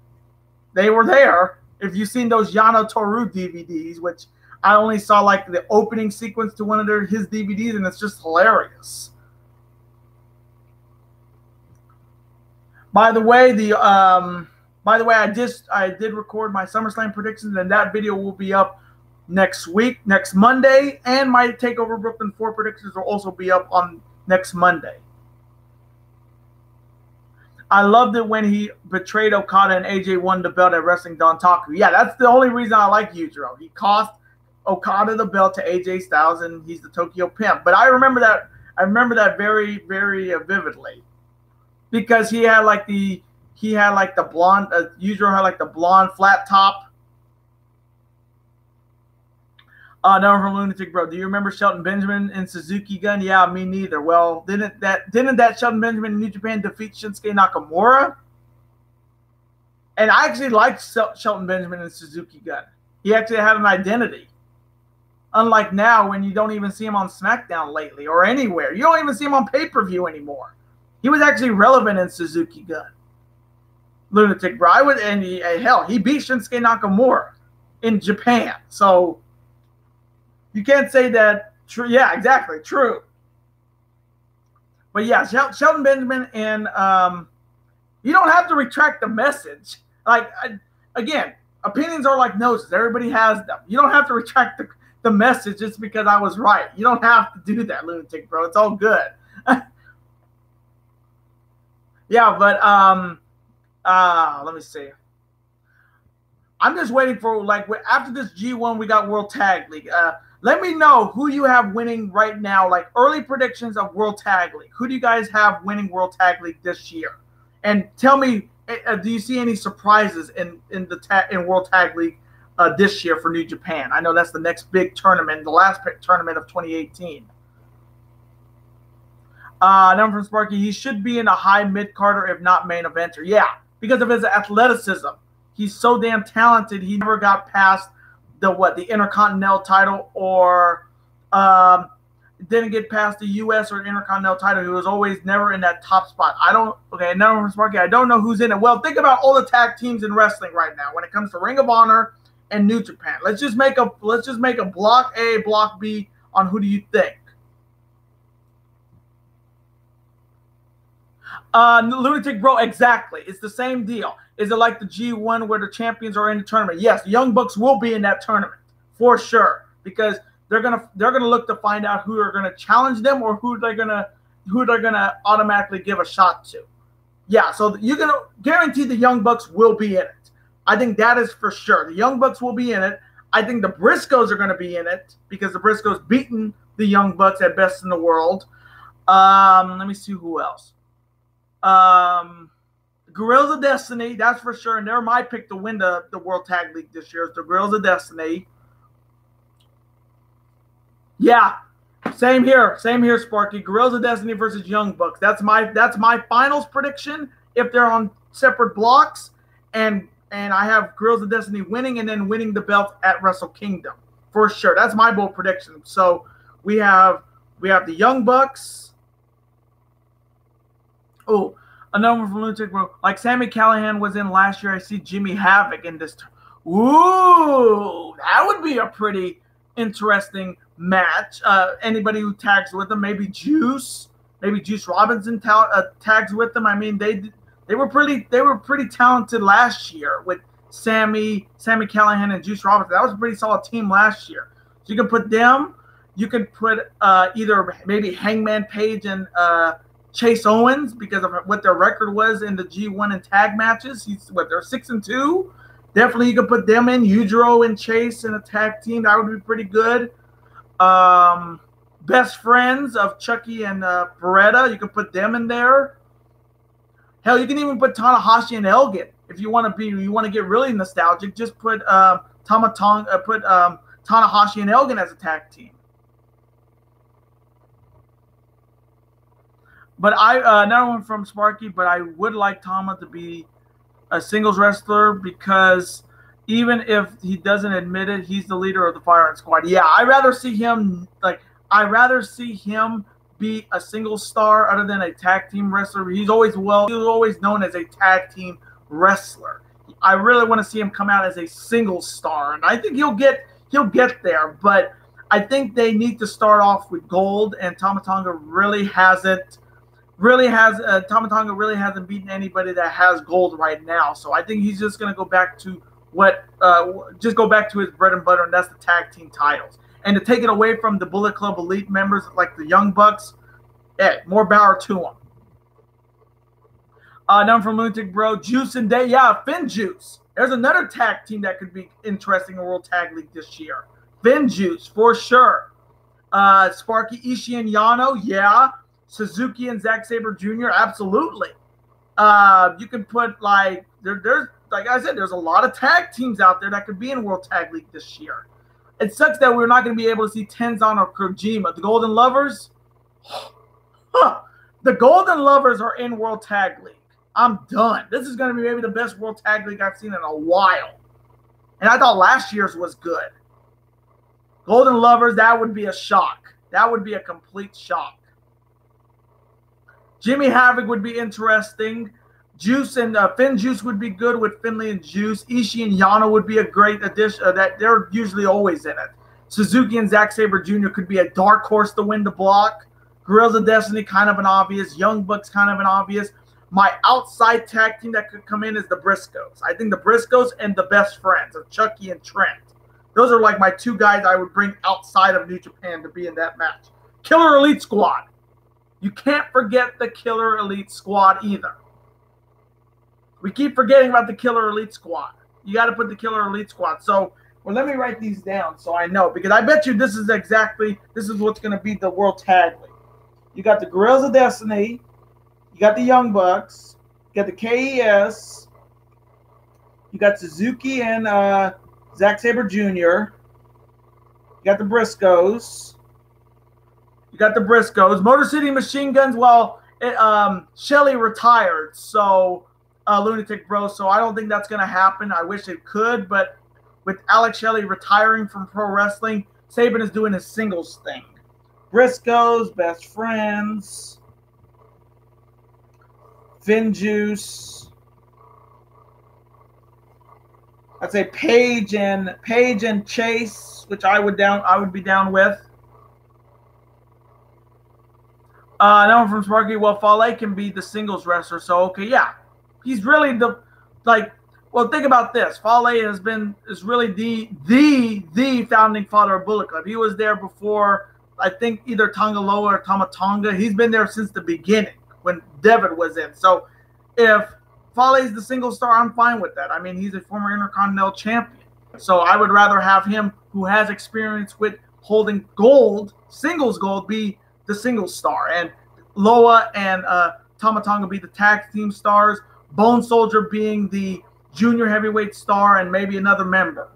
they were there. If you've seen those Yano Toru DVDs, which I only saw like the opening sequence to one of his DVDs, and it's just hilarious. By the way, I did record my SummerSlam predictions, and that video will be up next week, next Monday, and my Takeover Brooklyn 4 predictions will also be up on next Monday. I loved it when he betrayed Okada and AJ won the belt at Wrestling Dontaku. Yeah, that's the only reason I like Yujiro. He cost Okada the belt to AJ Styles, and he's the Tokyo Pimp. But I remember that very, very vividly. Because he had like the blonde, Yujiro had like the blonde flat top. Number from Lunatic Bro. Do you remember Shelton Benjamin in Suzuki Gun? Yeah, me neither. Well, didn't that Shelton Benjamin in New Japan defeat Shinsuke Nakamura? And I actually liked Shelton Benjamin in Suzuki Gun. He actually had an identity. Unlike now, when you don't even see him on SmackDown lately or anywhere. You don't even see him on pay-per-view anymore. He was actually relevant in Suzuki Gun. Lunatic Bro. He beat Shinsuke Nakamura in Japan. So you can't say that. True. Yeah, exactly. True. But yeah, Shelton Benjamin, and you don't have to retract the message. Again, opinions are like noses. Everybody has them. You don't have to retract the message just because I was right. You don't have to do that, Lunatic Bro. It's all good. Yeah, but let me see. I'm just waiting for, like, after this G1, we got World Tag League. Let me know who you have winning right now, like early predictions of World Tag League. Who do you guys have winning World Tag League this year? And tell me, do you see any surprises in World Tag League this year for New Japan? I know that's the next big tournament, the last tournament of 2018. Number from Sparky, he should be in a high mid-carder, if not main eventer. Yeah, because of his athleticism. He's so damn talented. He never got past the Intercontinental title, or didn't get past the U.S. or Intercontinental title. He was always never in that top spot. Number from Sparky, I don't know who's in it. Well, think about all the tag teams in wrestling right now when it comes to Ring of Honor and New Japan. Let's just make a block A, block B on who do you think. Lunatic Bro, exactly. It's the same deal. Is it like the G1 where the champions are in the tournament? Yes, the Young Bucks will be in that tournament for sure, because they're gonna look to find out who are gonna challenge them or who they're gonna automatically give a shot to. Yeah, so you're gonna guarantee the Young Bucks will be in it. I think that is for sure. The Young Bucks will be in it. I think the Briscoes are gonna be in it because the Briscoes beaten the Young Bucks at Best in the World. Let me see who else. Guerrillas of Destiny, that's for sure, and they're my pick to win the World Tag League this year. Is the Guerrillas of Destiny. Yeah, same here, Sparky. Guerrillas of Destiny versus Young Bucks. That's my finals prediction if they're on separate blocks, and I have Guerrillas of Destiny winning and then winning the belt at Wrestle Kingdom for sure. That's my bold prediction. So we have the Young Bucks. Oh, another one from Lunatic Bro. Like Sami Callihan was in last year, I see Jimmy Havoc in this. Ooh, that would be a pretty interesting match. Anybody who tags with him, maybe Juice Robinson tags with them. I mean, they were pretty talented last year with Sami Callihan and Juice Robinson. That was a pretty solid team last year. So you can put them. You can put either maybe Hangman Page and Chase Owens, because of what their record was in the G1 and tag matches. They're 6-2. Definitely, you could put them in. Yujiro and Chase in a tag team. That would be pretty good. Best friends of Chucky and Beretta. You can put them in there. Hell, you can even put Tanahashi and Elgin if you want to get really nostalgic. Just put Tanahashi and Elgin as a tag team. But another one from Sparky. But I would like Tama to be a singles wrestler because even if he doesn't admit it, he's the leader of the Fire Squad. Yeah, I'd rather see him be a single star other than a tag team wrestler. He's always known as a tag team wrestler. I really want to see him come out as a single star, and I think he'll get there. But I think they need to start off with gold, and Tama Tonga really hasn't beaten anybody that has gold right now. So I think he's just going to go back to his bread and butter, and that's the tag team titles. And to take it away from the Bullet Club Elite members like the Young Bucks, more power to them. None from Lunatic Bro, Juice and Day. Yeah, Finn Juice. There's another tag team that could be interesting in World Tag League this year. Finn Juice, for sure. Sparky, Ishii, and Yano. Yeah. Suzuki and Zack Sabre Jr. Absolutely. You can put there's like I said, there's a lot of tag teams out there that could be in World Tag League this year. It sucks that we're not going to be able to see Tenzan or Kojima. The Golden Lovers, the Golden Lovers are in World Tag League. I'm done. This is going to be maybe the best World Tag League I've seen in a while. And I thought last year's was good. Golden Lovers, that would be a shock. That would be a complete shock. Jimmy Havoc would be interesting. Juice and Finn Juice would be good with Finley and Juice. Ishii and Yano would be a great addition. That they're usually always in it. Suzuki and Zack Sabre Jr. could be a dark horse to win the block. Guerrillas of Destiny, kind of an obvious. Young Bucks, kind of an obvious. My outside tag team that could come in is the Briscoes. I think the Briscoes and the Best Friends of Chucky and Trent. Those are like my two guys I would bring outside of New Japan to be in that match. Killer Elite Squad. You can't forget the Killer Elite Squad either. We keep forgetting about the Killer Elite Squad. You got to put the Killer Elite Squad. So, let me write these down so I know. Because I bet you this is what's going to be the World Tag League. You got the Guerrillas of Destiny. You got the Young Bucks. You got the KES. You got Suzuki and Zack Sabre Jr. You got the Briscoes. Motor City Machine Guns, Shelly retired, so Lunatic Bro, so I don't think that's going to happen. I wish it could, but with Alex Shelley retiring from pro wrestling, Saban is doing his singles thing. Briscoes, Best Friends, Finn Juice. I'd say Paige and Chase, which I would be down with. Now one from Sparky. Well, Fale can be the singles wrestler, so okay, yeah. He's really think about this. Fale is really the founding father of Bullet Club. He was there before, I think, either Tonga Loa or Tama Tonga. He's been there since the beginning when Devitt was in. So if Fale is the single star, I'm fine with that. I mean, he's a former Intercontinental Champion. So I would rather have him, who has experience with holding gold, singles gold, be the single star, and Loa and Tama Tonga be the tag team stars, Bone Soldier being the junior heavyweight star, and maybe another member.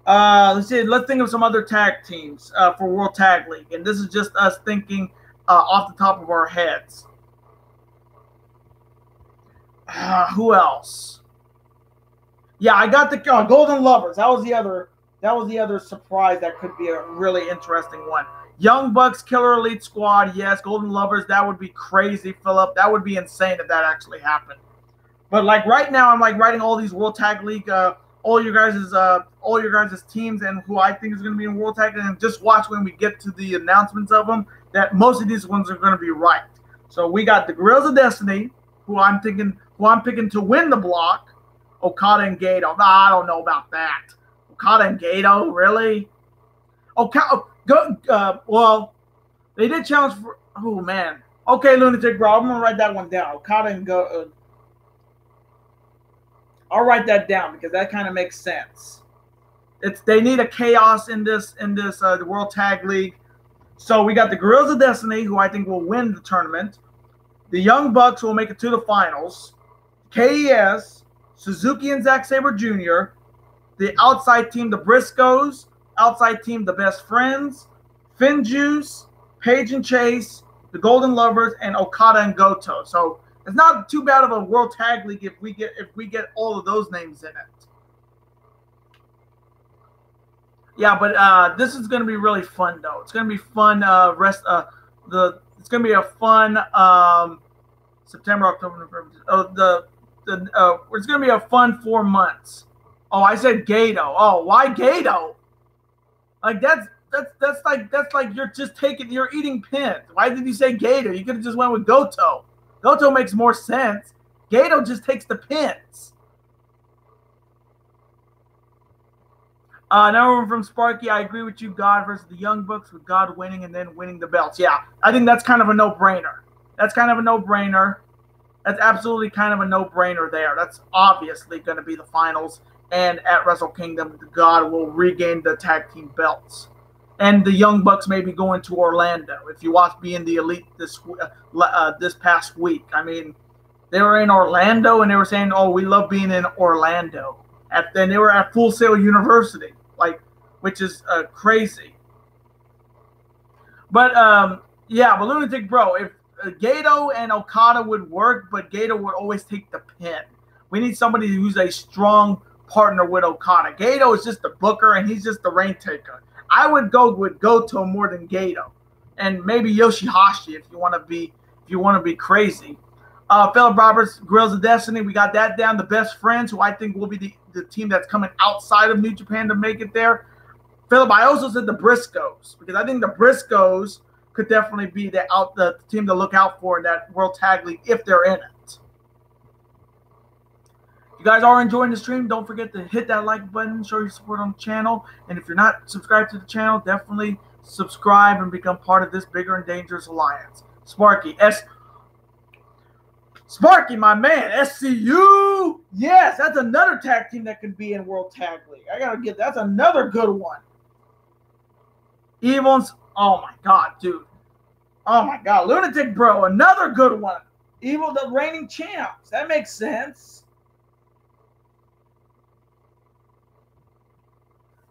Let's think of some other tag teams for World Tag League, and this is just us thinking off the top of our heads. Who else? Yeah, I got the Golden Lovers. That was the other surprise that could be a really interesting one. Young Bucks, Killer Elite Squad, yes. Golden Lovers, that would be crazy, Philip. That would be insane if that actually happened. But right now, I'm writing all these World Tag League, all your guys' teams and who I think is going to be in World Tag League, and just watch when we get to the announcements of them that most of these ones are going to be right. So we got the Guerrillas of Destiny, who I'm picking to win the block. Okada and Gato. Nah, I don't know about that. Okada and Gato, really? Well, they did challenge for. Oh man. Okay, Lunatic Bro, I'm gonna write that one down. Okada and I'll write that down because that kind of makes sense. They need a chaos in this the World Tag League. So we got the Guerrillas of Destiny, who I think will win the tournament. The Young Bucks will make it to the finals. KES, Suzuki and Zack Sabre Jr., the outside team, the Briscoes, outside team, the Best Friends, Finjuice, Paige and Chase, the Golden Lovers, and Okada and Goto. So it's not too bad of a World Tag League if we get all of those names in it. Yeah, but this is going to be really fun though. It's going to be fun. It's going to be a fun September, October, November. It's going to be a fun 4 months. Oh, I said Gato. Oh, why Gato? Like that's like you're eating pins. Why did you say Gato? You could have just went with Goto. Goto makes more sense. Gato just takes the pins. Another one from Sparky. I agree with you. God versus the Young Bucks, with God winning and then winning the belts. Yeah, I think that's kind of a no-brainer. That's absolutely kind of a no-brainer there. That's obviously going to be the finals. And at Wrestle Kingdom, God will regain the tag team belts. And the Young Bucks may be going to Orlando. If you watch Being the Elite this past week, I mean, they were in Orlando and they were saying, "Oh, we love being in Orlando." Then they were at Full Sail University, which is crazy. But yeah, but Lunatic Bro, if Gato and Okada would work, but Gato would always take the pin. We need somebody who's a strong partner with Okada. Gato is just the booker and he's just the reign taker. I would go with Goto more than Gato, and maybe Yoshihashi if you want to be crazy. Philip Roberts, Guerrillas of Destiny, we got that down. The Best Friends, who I think will be the team that's coming outside of New Japan to make it there. Philip, I also said the Briscoes, because I think the Briscoes could definitely be the team to look out for in that World Tag League if they're in it. If you guys are enjoying the stream, don't forget to hit that like button, show your support on the channel. And if you're not subscribed to the channel, definitely subscribe and become part of this bigger and dangerous alliance. Sparky, my man, SCU. Yes, that's another tag team that could be in World Tag League. That's another good one. Evils, oh my God, dude. Oh my God, Lunatic Bro, another good one. Evil, the reigning champs. That makes sense.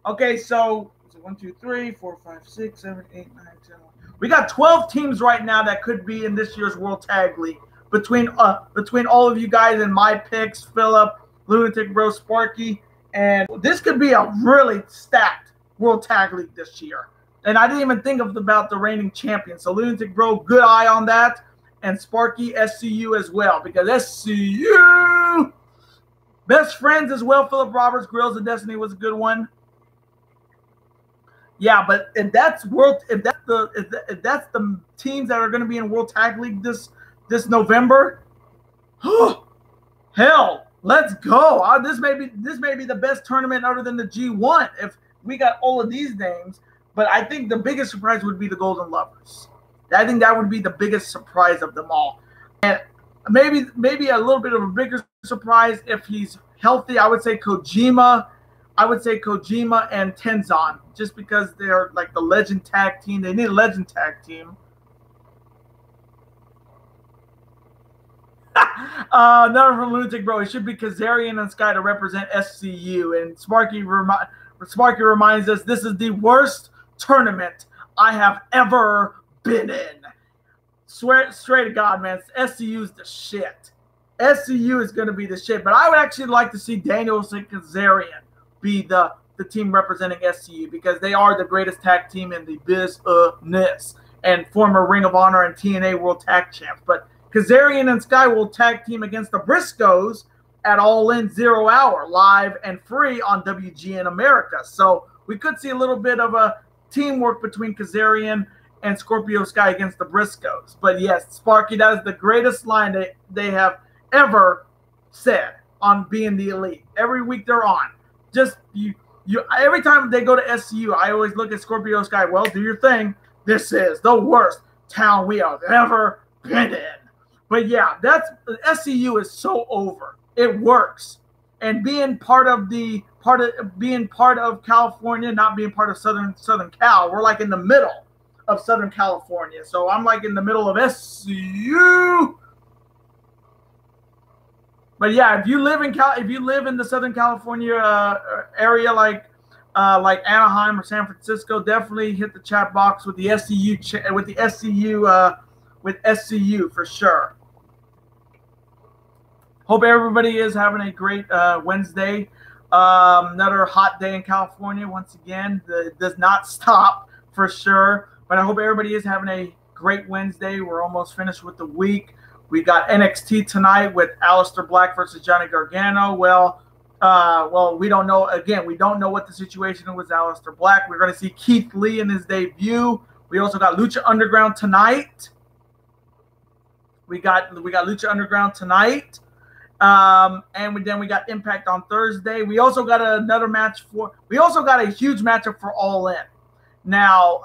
Okay, so 1, 2, 3, 4, 5, 6, 7, 8, 9, 10. We got 12 teams right now that could be in this year's World Tag League. Between all of you guys and my picks, Philip, Lunatic Bro, Sparky, and this could be a really stacked World Tag League this year. And I didn't even think about the reigning champion. So Lunatic Bro, good eye on that, and Sparky, SCU as well, because SCU, Best Friends as well. Philip Roberts, Guerrillas of Destiny was a good one. Yeah, but if that's the teams that are going to be in World Tag League this November, hell, let's go. This may be the best tournament other than the G1 if we got all of these names. But I think the biggest surprise would be the Golden Lovers. I think that would be the biggest surprise of them all. And maybe a little bit of a bigger surprise if he's healthy. I would say Kojima and Tenzan, just because they're like the legend tag team. They need a legend tag team. Another from Lunatic Bro. It should be Kazarian and Sky to represent SCU. And Sparky reminds us this is the worst tournament I have ever been in. Straight to God, man. SCU is the shit. SCU is going to be the shit. But I would actually like to see Danielson and Kazarian be the team representing SCU, because they are the greatest tag team in the business and former Ring of Honor and TNA World Tag Champs. But Kazarian and Sky will tag team against the Briscoes at All In 0 Hour, live and free on WGN America. So we could see a little bit of a teamwork between Kazarian and Scorpio Sky against the Briscoes. But yes, Sparky, that is the greatest line they have ever said on Being the Elite. Every week they're on. Just every time they go to SCU, I always look at Scorpio Sky. Well, do your thing. This is the worst town we have ever been in. But yeah, SCU is so over. It works. and being part of California, not being part of Southern Cal, we're like in the middle of Southern California. So I'm like in the middle of SCU. But yeah, if you live in the Southern California area, like Anaheim or San Francisco, definitely hit the chat box with the SCU for sure. Hope everybody is having a great Wednesday. Another hot day in California. Once again, it does not stop for sure. But I hope everybody is having a great Wednesday. We're almost finished with the week. We got NXT tonight with Aleister Black versus Johnny Gargano. Well, we don't know. Again, we don't know what the situation was with Aleister Black. We're going to see Keith Lee in his debut. We also got Lucha Underground tonight. We got Lucha Underground tonight. And then we got Impact on Thursday. We also got we also got a huge matchup for All In. Now,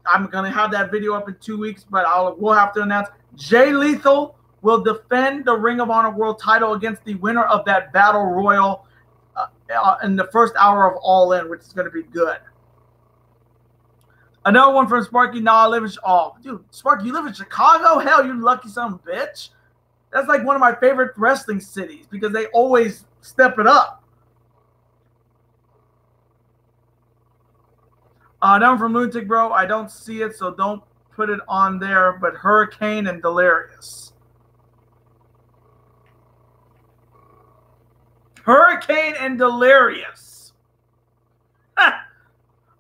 I'm going to have that video up in 2 weeks, but we'll have to announce Jay Lethal will defend the Ring of Honor World title against the winner of that Battle Royal in the first hour of All In, which is going to be good. Another one from Sparky. I live in dude, Sparky, you live in Chicago? Hell, you lucky son of a bitch. That's like one of my favorite wrestling cities because they always step it up. Now from Lunatic Bro, I don't see it, so don't put it on there. But Hurricane and Delirious. Hurricane and Delirious.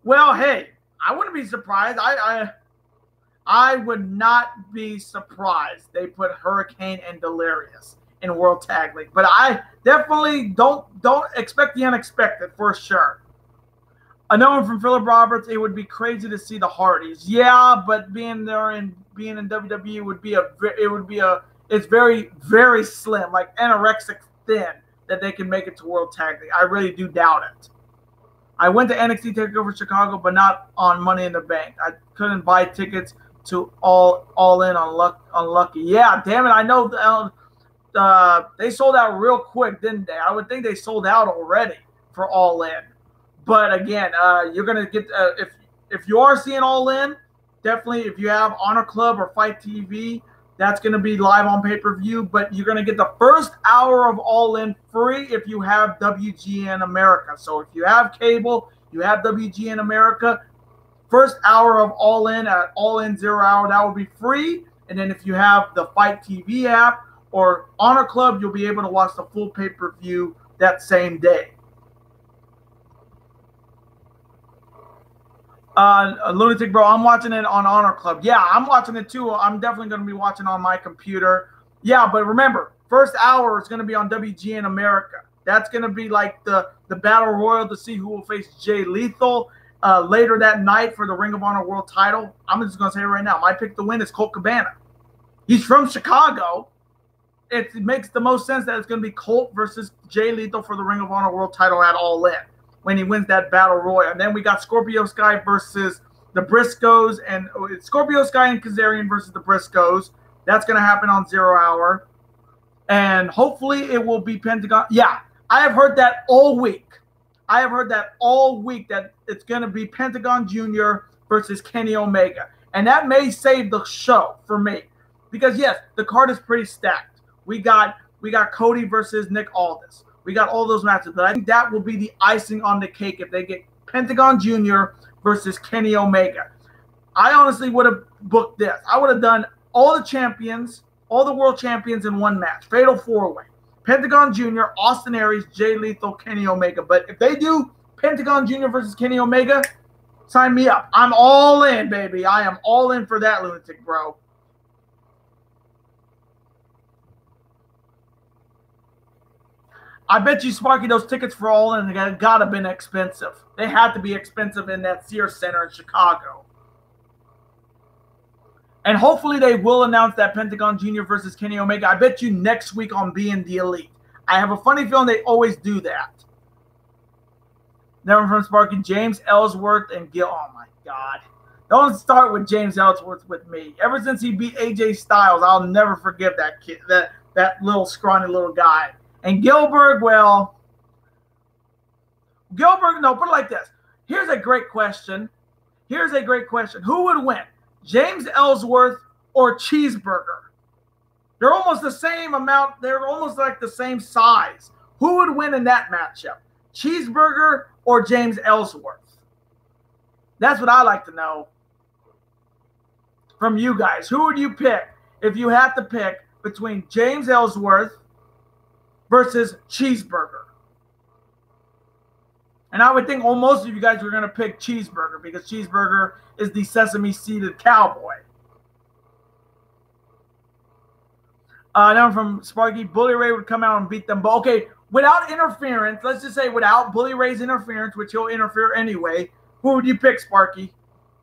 Well, hey, I wouldn't be surprised. I would not be surprised they put Hurricane and Delirious in World Tag League. But I definitely don't expect the unexpected for sure. Another one from Philip Roberts, it would be crazy to see the Hardys. Yeah, but being there and being in WWE it's very, very slim, like anorexic thin that they can make it to World Tag League. I really do doubt it. I went to NXT TakeOver Chicago, but not on Money in the Bank. I couldn't buy tickets to all in on Lucky. Yeah, damn it. I know they sold out real quick, didn't they? I would think they sold out already for All In. But again, you're going to get if you are seeing All In, definitely if you have Honor Club or Fight TV, that's going to be live on pay-per-view. But you're going to get the first hour of All In free if you have WGN America. So if you have cable, you have WGN America, first hour of All In at All In 0 Hour, that will be free. And then if you have the Fight TV app or Honor Club, you'll be able to watch the full pay-per-view that same day. Lunatic Bro, I'm watching it on Honor Club. Yeah, I'm watching it too. I'm definitely going to be watching on my computer. Yeah, but remember, first hour is going to be on WGN America. That's going to be like the Battle Royal to see who will face Jay Lethal later that night for the Ring of Honor World title. I'm just going to say it right now. My pick to win is Colt Cabana. He's from Chicago. It makes the most sense that it's going to be Colt versus Jay Lethal for the Ring of Honor World title at All In when he wins that Battle Royal. And then we got Scorpio Sky versus the Briscoes, and Scorpio Sky and Kazarian versus the Briscoes. That's going to happen on 0 Hour. And hopefully it will be Pentagon. Yeah, I have heard that all week. That it's going to be Pentagon Jr. versus Kenny Omega. And that may save the show for me. Because, yes, the card is pretty stacked. We got Cody versus Nick Aldis. We got all those matches. But I think that will be the icing on the cake if they get Pentagon Jr. versus Kenny Omega. I honestly would have booked this. I would have done all the champions, all the world champions in one match. Fatal 4-way. Pentagon Jr., Austin Aries, Jay Lethal, Kenny Omega. But if they do Pentagon Jr. versus Kenny Omega, sign me up. I'm all in, baby. I am all in for that, Lunatic Bro. I bet you, Sparky, those tickets for All In got to have been expensive. They had to be expensive in that Sears Center in Chicago. And hopefully they will announce that Pentagon Jr. versus Kenny Omega. I bet you next week on Being the Elite. I have a funny feeling they always do that. Never from Sparky, James Ellsworth and Gil. Oh, my God. Don't start with James Ellsworth with me. Ever since he beat AJ Styles, I'll never forgive that kid, that little scrawny little guy. And Gilbert, well, Gilbert, no, put it like this. Here's a great question. Who would win, James Ellsworth or Cheeseburger? They're almost the same amount. They're almost like the same size. Who would win in that matchup, Cheeseburger or James Ellsworth? That's what I like to know from you guys. Who would you pick if you had to pick between James Ellsworth versus Cheeseburger? And I would think most of you guys were going to pick Cheeseburger because Cheeseburger is the sesame-seeded cowboy. Now from Sparky, Bully Ray would come out and beat them. But okay, without interference, let's just say without Bully Ray's interference, which he'll interfere anyway, who would you pick, Sparky?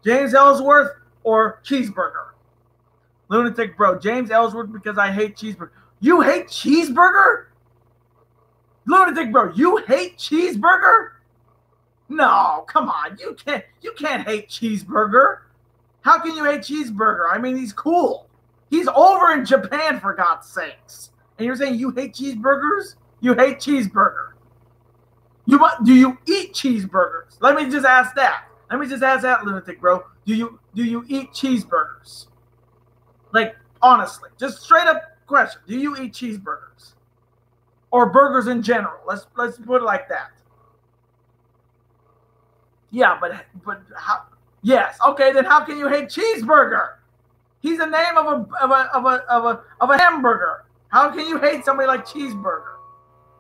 James Ellsworth or Cheeseburger? Lunatic Bro, James Ellsworth because I hate Cheeseburger. You hate Cheeseburger? Lunatic Bro, you hate Cheeseburger? No, come on. You can't hate Cheeseburger. How can you hate Cheeseburger? I mean, he's cool. He's over in Japan, for God's sakes. And you're saying you hate cheeseburgers? You hate cheeseburger. Do you eat cheeseburgers? Let me just ask that. Lunatic Bro. Do you eat cheeseburgers? Like, honestly, just straight up question. Do you eat cheeseburgers? Or burgers in general? Let's put it like that. Yeah, but how? Yes. Okay, then how can you hate Cheeseburger? He's the name of a hamburger. How can you hate somebody like Cheeseburger?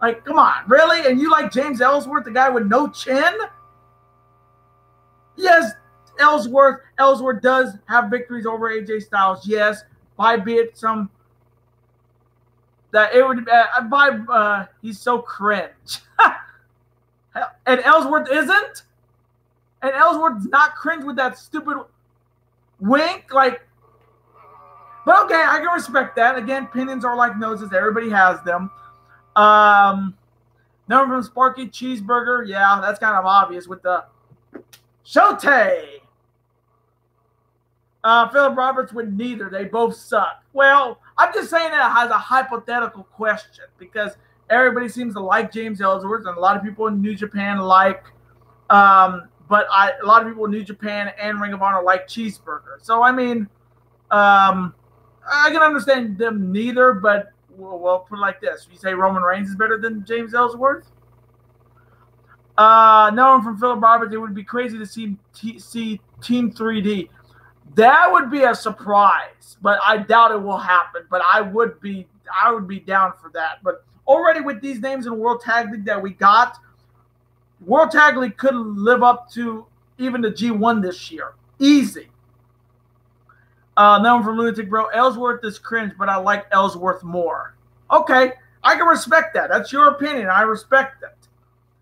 Like, come on, really? And you like James Ellsworth, the guy with no chin? Yes, Ellsworth does have victories over AJ Styles. Yes, by be it some that it would he's so cringe. And Ellsworth isn't? And Ellsworth's not cringe with that stupid wink? Like, but okay, I can respect that. Again, opinions are like noses. Everybody has them. Number from Sparky, Cheeseburger. Yeah, that's kind of obvious with the Shote. Philip Roberts with neither. They both suck. Well, I'm just saying that as a hypothetical question because everybody seems to like James Ellsworth, and a lot of people in New Japan like, a lot of people in New Japan and Ring of Honor like Cheeseburger. So, I mean, I can understand them neither, but we'll put it like this. You say Roman Reigns is better than James Ellsworth? No, from Philip Roberts, it would be crazy to see Team 3D. That would be a surprise, but I doubt it will happen. But I would be down for that. But already with these names in World Tag League that we got, World Tag League could live up to even the G1 this year. Easy. Now from Lunatic Bro, Ellsworth is cringe, but I like Ellsworth more. Okay, I can respect that. That's your opinion. I respect it.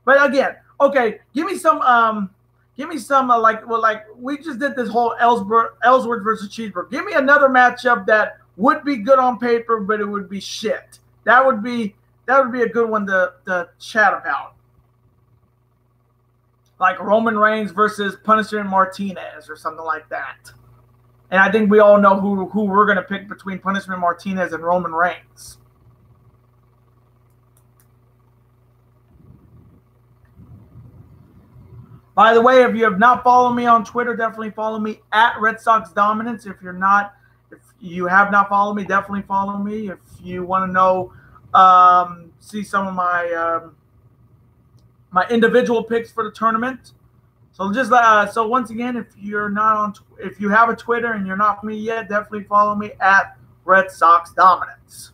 But again, okay, give me some like we just did this whole Ellsworth versus Cheeseburger. Give me another matchup that would be good on paper, but it would be shit. That would be a good one to chat about. Like Roman Reigns versus Punisher Martinez or something like that. And I think we all know who we're going to pick between Punishment Martinez and Roman Reigns. By the way, if you have not followed me on Twitter, definitely follow me at Red Sox Dominance. If you have not followed me, definitely follow me. If you want to know, see some of my my individual picks for the tournament. So just so once again, if you have a Twitter and you're not me yet, definitely follow me at Red Sox Dominance.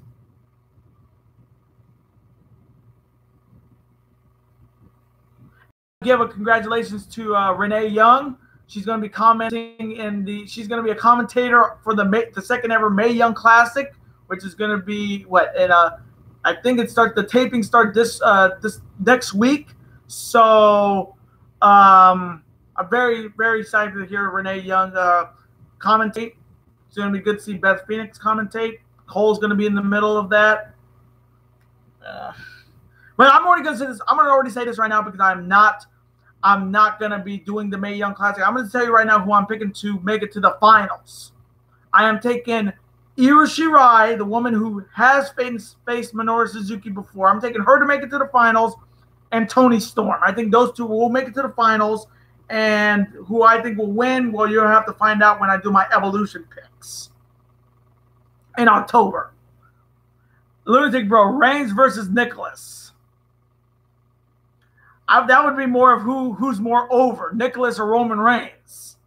Give a congratulations to Renee Young. She's going to be commenting she's going to be a commentator for the second ever Mae Young Classic, which is going to be I think the taping starts this next week. So I'm very, very excited to hear Renee Young commentate. It's going to be good to see Beth Phoenix commentate. Cole's going to be in the middle of that. But I'm already going to say this. I'm going to already say this right now because I'm not going to be doing the Mae Young Classic. I'm going to tell you right now who I'm picking to make it to the finals. I am taking Io Shirai, the woman who has faced Minoru Suzuki before. I'm taking her to make it to the finals. and Tony Storm. I think those two will make it to the finals. And who I think will win, well, you'll have to find out when I do my Evolution picks in October. Lunatic Bro, Reigns versus Nicholas. That would be more of who's more over, Nicholas or Roman Reigns.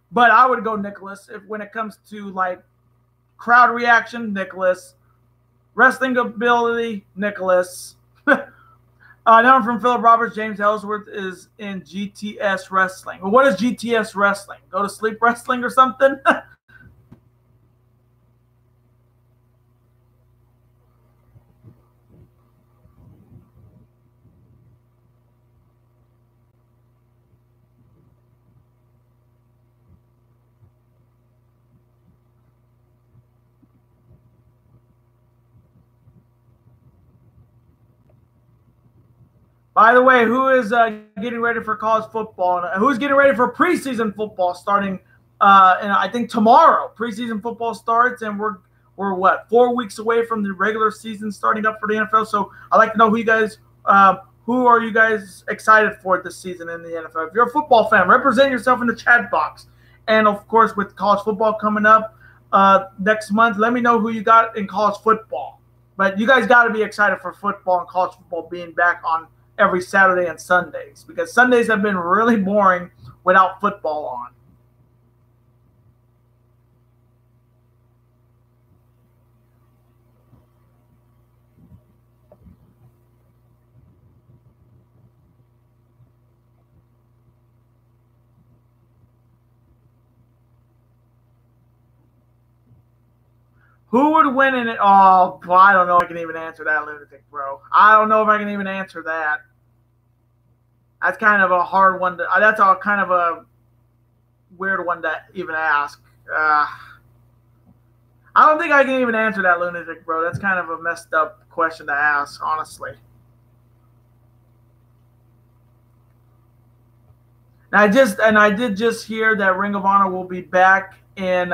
But I would go Nicholas when it comes to like crowd reaction, Nicholas. Wrestling ability, Nicholas. Now from Philip Roberts, James Ellsworth is in GTS Wrestling. Well, what is GTS Wrestling? Go to sleep wrestling or something? By the way, who is getting ready for college football? And who's getting ready for preseason football starting? And I think tomorrow preseason football starts, and we're what 4 weeks away from the regular season starting up for the NFL. So I'd like to know who you guys, who are you guys excited for this season in the NFL? If you're a football fan, represent yourself in the chat box. And of course, with college football coming up next month, let me know who you got in college football. But you guys got to be excited for football and college football being back on every Saturday and Sundays, because Sundays have been really boring without football on. Who would win in it? Oh, I don't know if I can even answer that, Lunatic Bro. I don't know if I can even answer that. That's kind of a hard one. That's all kind of a weird one to even ask. I don't think I can even answer that, Lunatic Bro. That's kind of a messed up question to ask, honestly. And I did just hear that Ring of Honor will be back in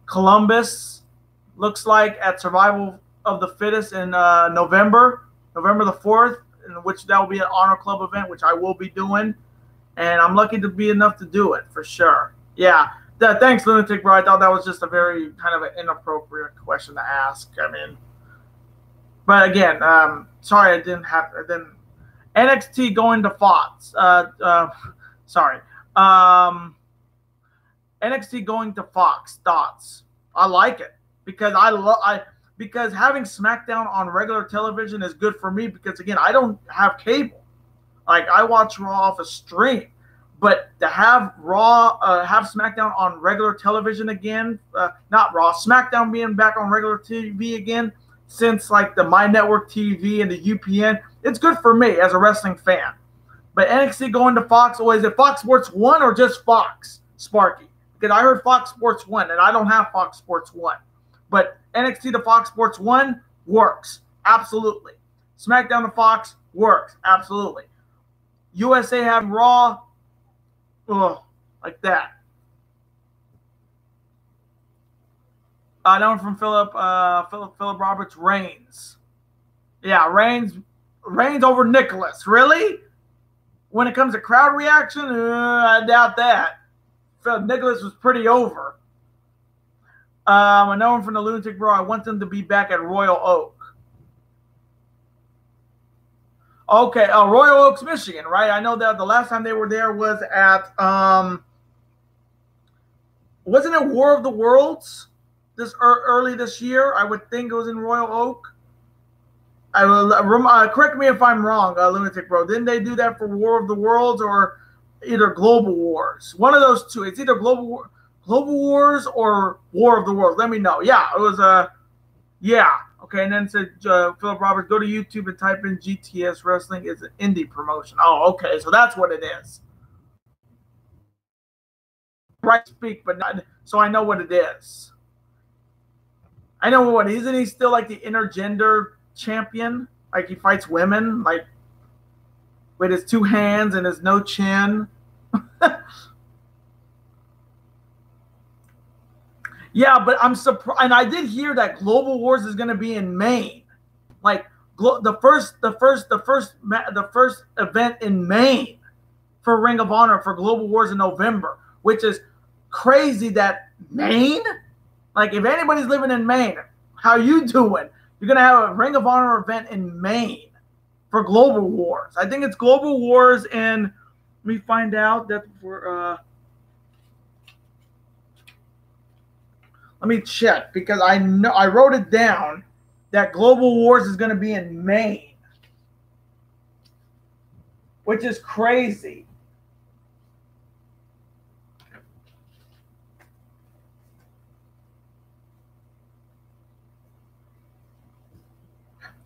Columbus. Looks like at Survival of the Fittest in November the 4th, in which that will be an Honor Club event, which I will be doing. And I'm lucky to be enough to do it, for sure. Yeah. Thanks, Lunatic Bro. I thought that was just a very kind of an inappropriate question to ask. I mean, but again, sorry, I didn't. NXT going to Fox. Sorry. NXT going to Fox. Thoughts? I like it because because having SmackDown on regular television is good for me because, again, I don't have cable. Like, I watch Raw off a stream. But to have have SmackDown on regular television again, not Raw, SmackDown being back on regular TV again, since like the My Network TV and the UPN, it's good for me as a wrestling fan. But NXT going to Fox, or is it Fox Sports 1 or just Fox, Sparky? Because I heard Fox Sports 1, and I don't have Fox Sports 1. But NXT to Fox Sports 1 works, absolutely. SmackDown to Fox works, absolutely. USA having Raw, like that. That one from Philip Roberts, Reigns. Yeah, Reigns over Nicholas. Really? When it comes to crowd reaction, I doubt that. Nicholas was pretty over. Another one from the Lunatic Bro. I want them to be back at Royal Oak. Okay, Royal Oaks, Michigan, right? I know that the last time they were there was at, wasn't it War of the Worlds early this year? I would think it was in Royal Oak. Correct me if I'm wrong, Lunatic Bro. Didn't they do that for War of the Worlds or either Global Wars? One of those two. It's either Global Wars or War of the Worlds. Let me know. Yeah, it was yeah. Okay, and then it said Philip Roberts, go to YouTube and type in GTS Wrestling. It's an indie promotion. Oh, okay, so that's what it is. Right, speak, but not, so I know what it is. I know what, isn't he still like the intergender champion? Like he fights women, like with his two hands and his no chin. Yeah, but I'm surprised, and I did hear that Global Wars is going to be in Maine, like the first event in Maine for Ring of Honor for Global Wars in November, which is crazy. That Maine, like if anybody's living in Maine, how you doing? You're going to have a Ring of Honor event in Maine for Global Wars. I think it's Global Wars in. Let me find out that for. Let me check because I know I wrote it down that Global Wars is going to be in Maine, which is crazy.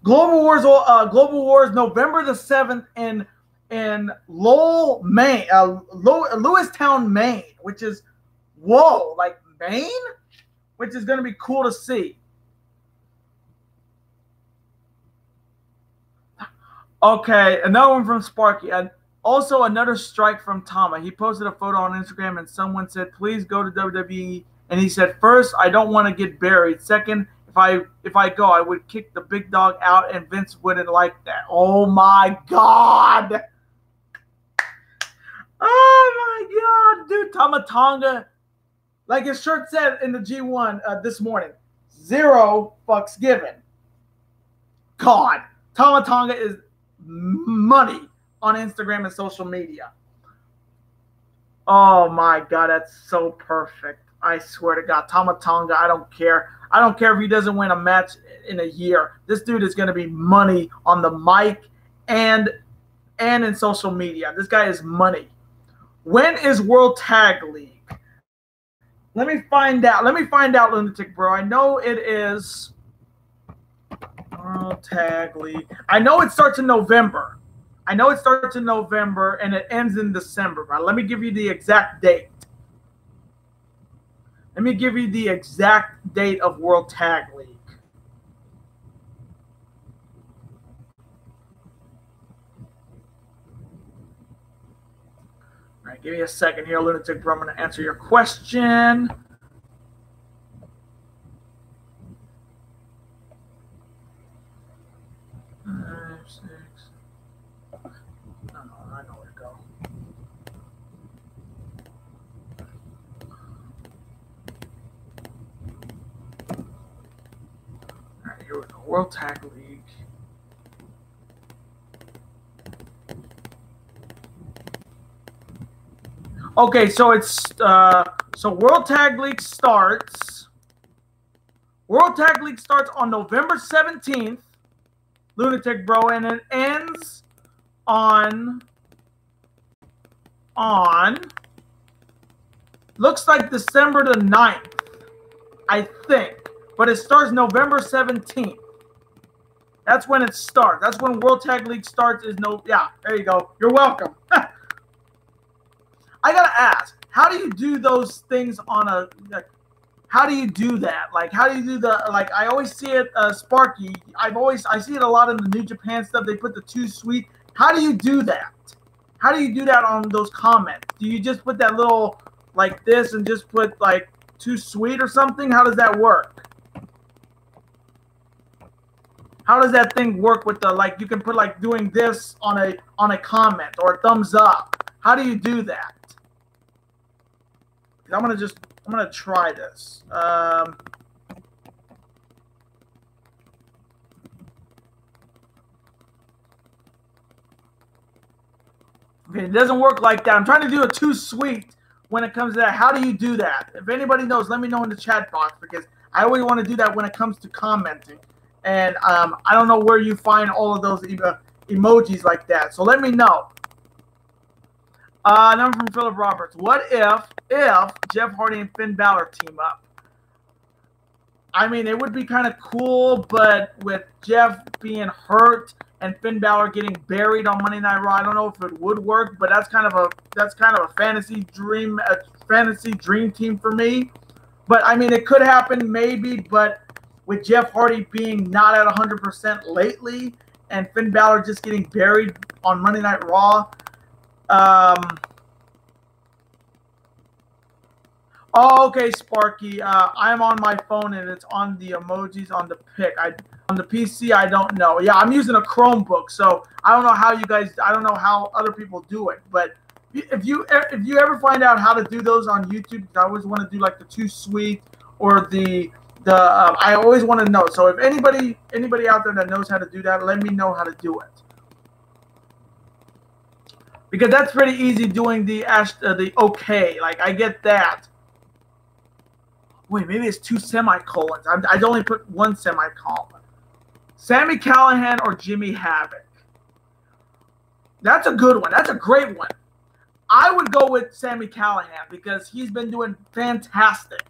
Global Wars, November the 7th in Lowell, Maine, Lewistown, Maine, which is whoa, like Maine, which is going to be cool to see. Okay, another one from Sparky. And also another strike from Tama. He posted a photo on Instagram and someone said, please go to WWE. And he said, first, I don't want to get buried. Second, if I go, I would kick the big dog out and Vince wouldn't like that. Oh my God. Oh my God, dude. Tama Tonga, like his shirt said in the G1 this morning, 0 fucks given. God, Tama Tonga is money on Instagram and social media. Oh my God, that's so perfect. I swear to God, Tama Tonga, I don't care. I don't care if he doesn't win a match in a year. This dude is going to be money on the mic and in social media. This guy is money. When is World Tag League? Let me find out. Lunatic Bro. I know it is World Tag League. I know it starts in November. And it ends in December. But let me give you the exact date. Let me give you the exact date of World Tag League. All right, give me a second here, Lunatic Bro. I'm going to answer your question. World Tag League. Okay, so it's so World Tag League starts. World Tag League starts on November 17th, Lunatic Bro, and it ends on looks like December the 9th, I think. But it starts November 17th. That's when it starts. That's when World Tag League starts. Yeah, there you go. You're welcome. I gotta ask, how do you do those things on a? How do you do that? Like, how do you do the? Like, I always see it, Sparky. I see it a lot in the New Japan stuff. They put the too sweet. How do you do that? How do you do that on those comments? Do you just put that little like this and just put like too sweet or something? How does that work? How does that thing work with the, like, you can put like doing this on a comment or a thumbs up? How do you do that? I'm gonna try this. Okay, it doesn't work like that. I'm trying to do it too sweet when it comes to that. How do you do that? If anybody knows, let me know in the chat box, because I always want to do that when it comes to commenting. And I don't know where you find all of those emojis like that. So let me know. Number from Philip Roberts. What if Jeff Hardy and Finn Balor team up? I mean, it would be kind of cool, but with Jeff being hurt and Finn Balor getting buried on Monday Night Raw, I don't know if it would work. But that's kind of a fantasy dream team for me. But I mean, it could happen maybe, but with Jeff Hardy being not at 100% lately and Finn Balor just getting buried on Monday Night Raw. Oh, okay, Sparky. I'm on my phone and it's on the emojis on the pic. On the PC, I don't know. Yeah, I'm using a Chromebook, so I don't know how you guys. I don't know how other people do it. But if you ever find out how to do those on YouTube, I always want to do like the Too Sweet or the I always want to know. So if anybody out there that knows how to do that, let me know how to do it. Because that's pretty easy doing the okay. Like I get that. Wait, maybe it's 2 semicolons. I only put 1 semicolon. Sami Callihan or Jimmy Havoc? That's a good one. That's a great one. I would go with Sami Callihan because he's been doing fantastic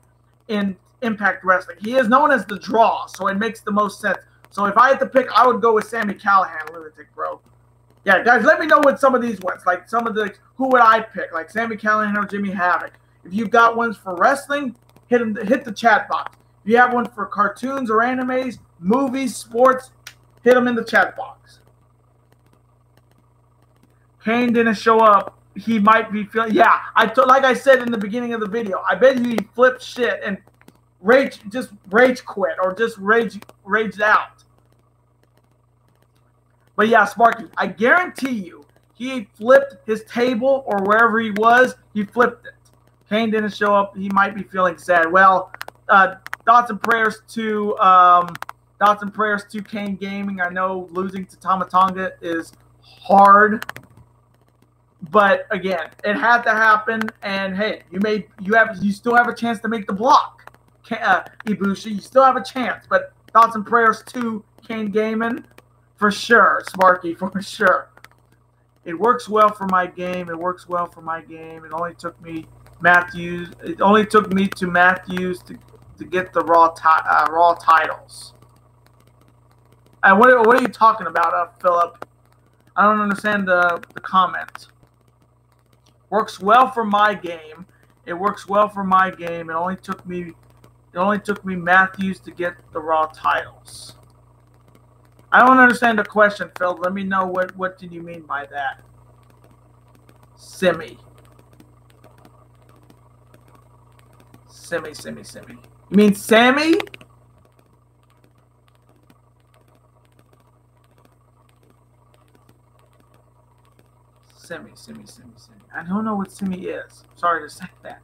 in Impact Wrestling. He is known as the draw, so it makes the most sense. So if I had to pick, I would go with Sami Callihan, Lunatic Bro. Yeah, guys, let me know what some of these ones, like some of the, who would I pick, like Sami Callihan or Jimmy Havoc. If you've got ones for wrestling, hit the chat box. If you have one for cartoons or animes, movies, sports, hit them in the chat box. Kane didn't show up. He might be feeling, yeah, like I said in the beginning of the video, I bet he flipped shit and rage quit or just raged out. But yeah, Sparky, I guarantee you, he flipped his table or wherever he was, he flipped it. Kane didn't show up. He might be feeling sad. Well, thoughts and prayers to Kane Gaming. I know losing to Tama Tonga is hard, but again, it had to happen. And hey, you still have a chance to make the block, Ibushi. You still have a chance. But thoughts and prayers to Kane Gaming. For sure, Sparky, for sure. It works well for my game. It works well for my game. It only took me to Matthews to get the Raw titles. And what are you talking about, Philip? I don't understand the comment. Works well for my game. It works well for my game. It only took me Matthews to get the Raw titles. I don't understand the question, Phil. Let me know what did you mean by that. Simi. You mean Sammy? Simi. I don't know what Simi is. Sorry to say that.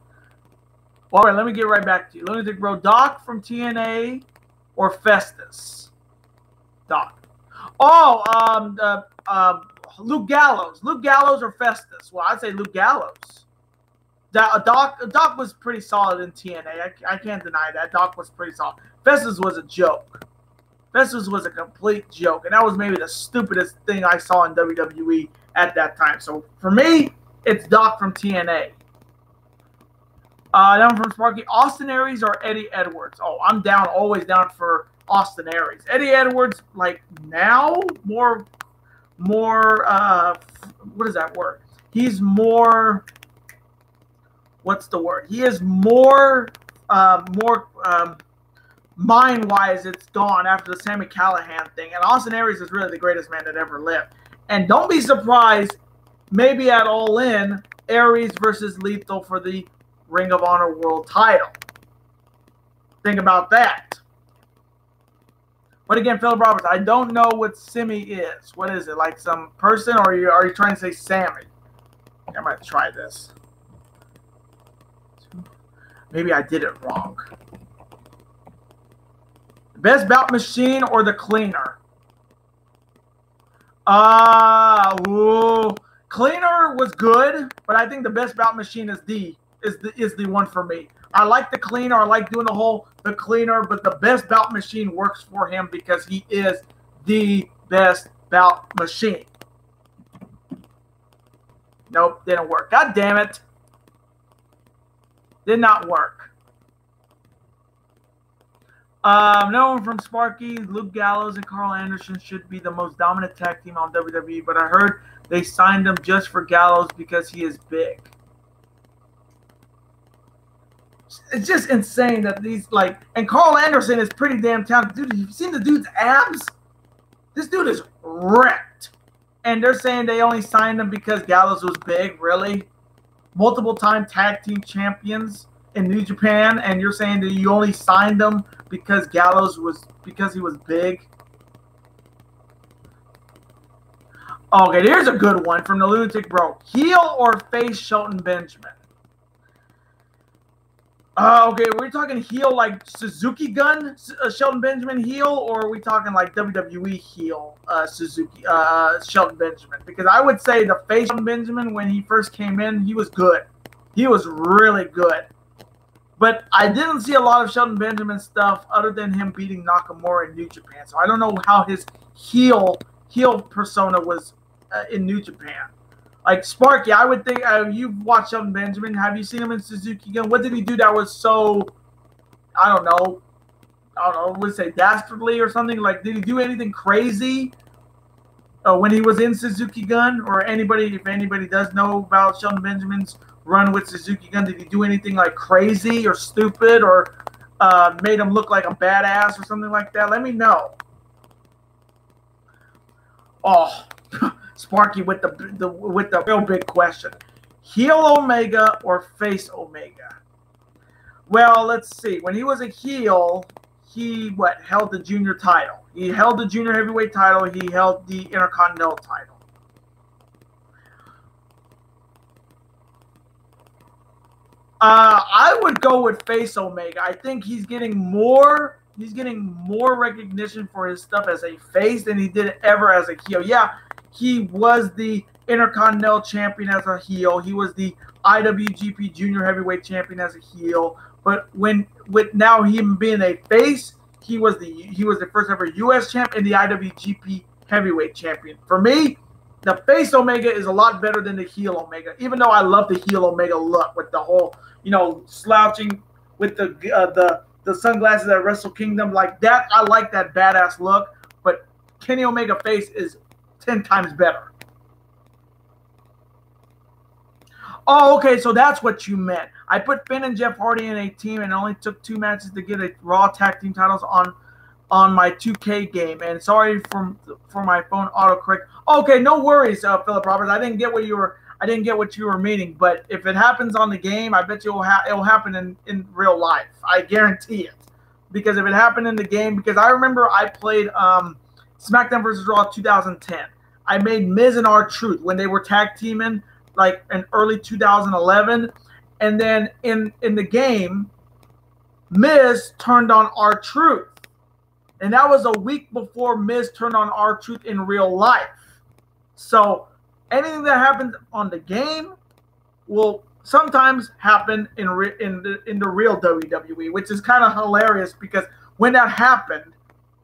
All right, let me get right back to you. Lunatic Bro, Doc from TNA or Festus? Doc. Oh, Luke Gallows. Luke Gallows or Festus? Well, I'd say Luke Gallows. Doc was pretty solid in TNA. I can't deny that. Doc was pretty solid. Festus was a joke. Festus was a complete joke. And that was maybe the stupidest thing I saw in WWE at that time. So for me, it's Doc from TNA. Then from Sparky, Austin Aries or Eddie Edwards? Oh, I'm always down for Austin Aries. Eddie Edwards, like now, more, what is that word? He's more, what's the word? He is more mind-wise, it's gone after the Sami Callihan thing. And Austin Aries is really the greatest man that ever lived. And don't be surprised, maybe at All In, Aries versus Lethal for the Ring of Honor World title. Think about that. But again, Philip Roberts, I don't know what Simi is. What is it? Like some person, or are you trying to say Sammy? I might try this. Maybe I did it wrong. Best bout machine or the cleaner? Cleaner was good, but I think the best bout machine is the one for me. I like the cleaner. I like doing the cleaner, but the best bout machine works for him because he is the best bout machine. Nope, didn't work. God damn it. Did not work. No one from Sparky, Luke Gallows, and Carl Anderson should be the most dominant tag team on WWE, but I heard they signed him just for Gallows because he is big. It's just insane that these, like, and Carl Anderson is pretty damn talented. Dude, you've seen the dude's abs? This dude is wrecked. And they're saying they only signed him because Gallows was big, really? Multiple-time tag team champions in New Japan, and you're saying that you only signed him because he was big. Okay, here's a good one from the Lunatic Bro. Heel or face Shelton Benjamin? Okay, are we talking heel like Suzuki Gun, Shelton Benjamin heel, or are we talking like WWE heel Shelton Benjamin? Because I would say the face Shelton Benjamin, when he first came in, he was good. He was really good. But I didn't see a lot of Shelton Benjamin stuff other than him beating Nakamura in New Japan. So I don't know how his heel persona was in New Japan. Like Sparky, I would think you've watched Shelton Benjamin. Have you seen him in Suzuki Gun? What did he do that was so, I don't know, let's say dastardly or something? Like, did he do anything crazy when he was in Suzuki Gun? Or if anybody does know about Shelton Benjamin's run with Suzuki Gun, did he do anything like crazy or stupid or made him look like a badass or something like that? Let me know. Oh. Sparky with the real big question. Heel Omega or face Omega? Well, let's see. When he was a heel, he held the junior title. He held the junior heavyweight title. He held the Intercontinental title. I would go with face Omega. I think he's getting more recognition for his stuff as a face than he did ever as a heel. Yeah. He was the Intercontinental Champion as a heel. He was the IWGP Junior Heavyweight Champion as a heel. But with now him being a face, he was the first ever U.S. champ and the IWGP Heavyweight Champion. For me, the face Omega is a lot better than the heel Omega. Even though I love the heel Omega look with the whole, slouching with the sunglasses at Wrestle Kingdom like that. I like that badass look. But Kenny Omega face is 10 times better. Oh, okay, so that's what you meant. I put Finn and Jeff Hardy in a team and it only took 2 matches to get a Raw Tag Team titles on my 2K game. And sorry for my phone autocorrect. Okay, no worries, Philip Roberts. I didn't get what you were meaning. But if it happens on the game, I bet you it'll happen in real life. I guarantee it. Because if it happened in the game, because I remember I played SmackDown vs. Raw 2010. I made Miz and R-Truth when they were tag teaming like in early 2011. And then in the game, Miz turned on R-Truth. And that was a week before Miz turned on R-Truth in real life. So anything that happens on the game will sometimes happen in the real WWE, which is kind of hilarious because when that happened,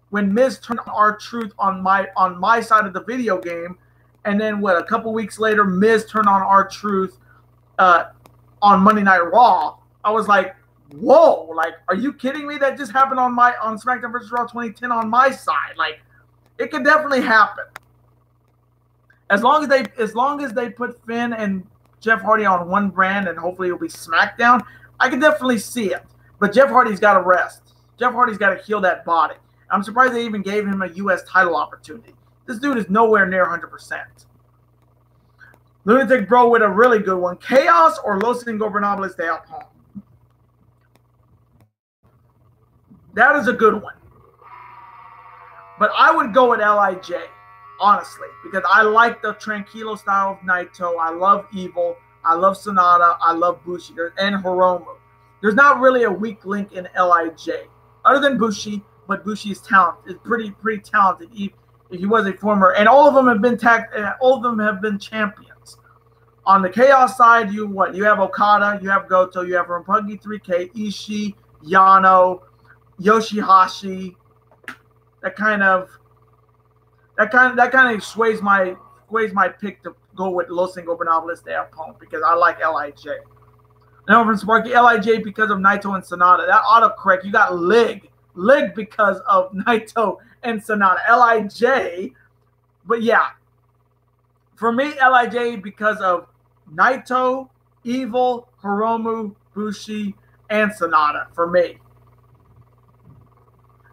when Miz turned on R-Truth on my side of the video game, and then a couple weeks later, Miz turned on R-Truth on Monday Night Raw, I was like, whoa, like, are you kidding me? That just happened on SmackDown vs. Raw 2010 on my side. Like, it could definitely happen. As long as they put Finn and Jeff Hardy on one brand and hopefully it'll be SmackDown, I can definitely see it. But Jeff Hardy's got to rest. Jeff Hardy's got to heal that body. I'm surprised they even gave him a U.S. title opportunity. This dude is nowhere near 100%. Lunatic Bro with a really good one. Chaos or Los Ingobernables de Japón? That is a good one. But I would go with LIJ, honestly, because I like the Tranquilo style of Naito. I love Evil. I love Sonata. I love Bushi and Hiromu. There's not really a weak link in LIJ, other than Bushi, but Bushi is talented. It's pretty talented. He was a former, and all of them have been all of them have been champions. On the Chaos side, you have Okada, you have Goto, you have Roppongi 3K, Ishii, Yano, Yoshihashi. That kind of sways my pick to go with Los Ingobernables de Japón because I like LIJ. Now from Sparky, LIJ because of Naito and Sonata. That autocorrect, you got Lig because of Naito and Sonata. LIJ, but yeah, for me, LIJ because of Naito, Evil, Hiromu, Bushi, and Sonata for me.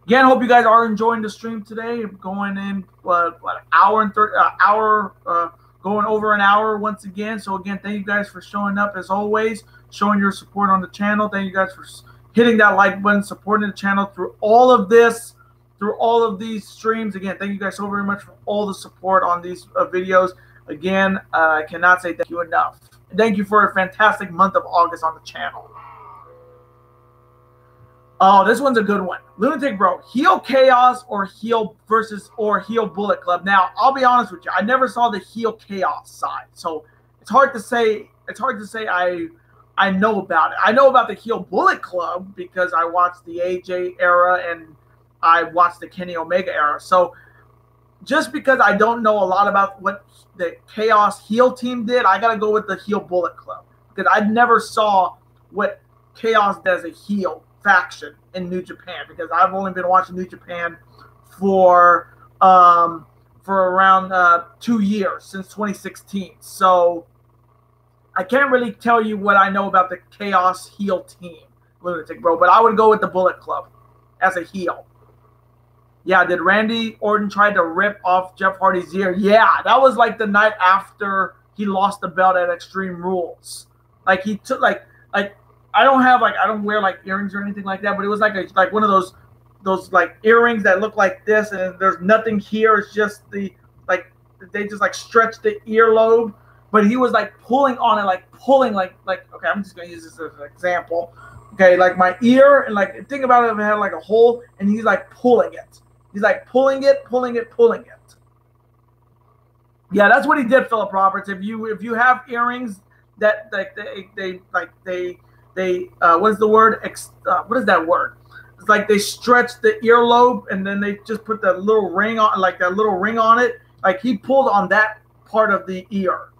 Again, hope you guys are enjoying the stream today. Going in going over an hour once again. So again, thank you guys for showing up as always. showing your support on the channel. Thank you guys for hitting that like button, supporting the channel through all of this, through all of these streams. Again, thank you guys so very much for all the support on these videos. Again, I cannot say thank you enough. Thank you for a fantastic month of August on the channel. Oh, this one's a good one. Lunatic Bro, heel chaos or heel Bullet Club. Now, I'll be honest with you. I never saw the heel chaos side, so it's hard to say. It's hard to say I know about it. I know about the heel Bullet Club because I watched the AJ era and I watched the Kenny Omega era. So just because I don't know a lot about what the Chaos heel team did, I got to go with the heel Bullet Club because I never saw what Chaos does a heel faction in New Japan because I've only been watching New Japan for around 2 years, since 2016. So I can't really tell you what I know about the Chaos heel team, Lunatic Bro, but I would go with the Bullet Club as a heel. Yeah, did Randy Orton try to rip off Jeff Hardy's ear? Yeah, that was like the night after he lost the belt at Extreme Rules. Like he took like I don't wear like earrings or anything like that, but it was like one of those like earrings that look like this, and there's nothing here. It's just they just like stretch the earlobe, but he was like pulling on it, like pulling like okay, I'm just gonna use this as an example. Okay, like my ear, and like think about it if it had like a hole, and he's like pulling it. He's like pulling it. Yeah, that's what he did, Philip Roberts. If you have earrings that like they what is the word? What is that word? It's like they stretch the earlobe and then they just put that little ring on, like that little ring on it. Like he pulled on that part of the ear.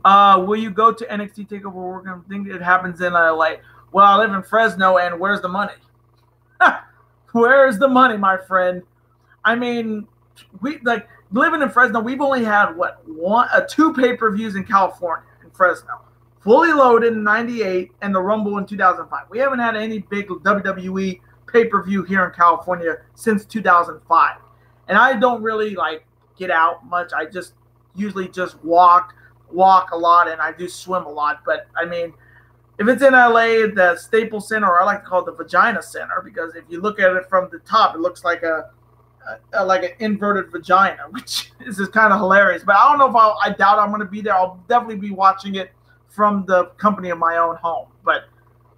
Will you go to NXT TakeOver Work? I think it happens in LA. Well, I live in Fresno, and where's the money? Where's the money, my friend? I mean, we like living in Fresno. We've only had two pay-per-views in California, in Fresno, Fully Loaded in '98 and the Rumble in 2005. We haven't had any big WWE pay-per-view here in California since 2005. And I don't really like get out much. I just usually just walk a lot, and I do swim a lot. But I mean, if it's in LA, the Staples Center, or I like to call it the Vagina Center, because if you look at it from the top, it looks like like an inverted vagina, which is kind of hilarious. But I don't know if I doubt I'm going to be there. I'll definitely be watching it from the company of my own home. But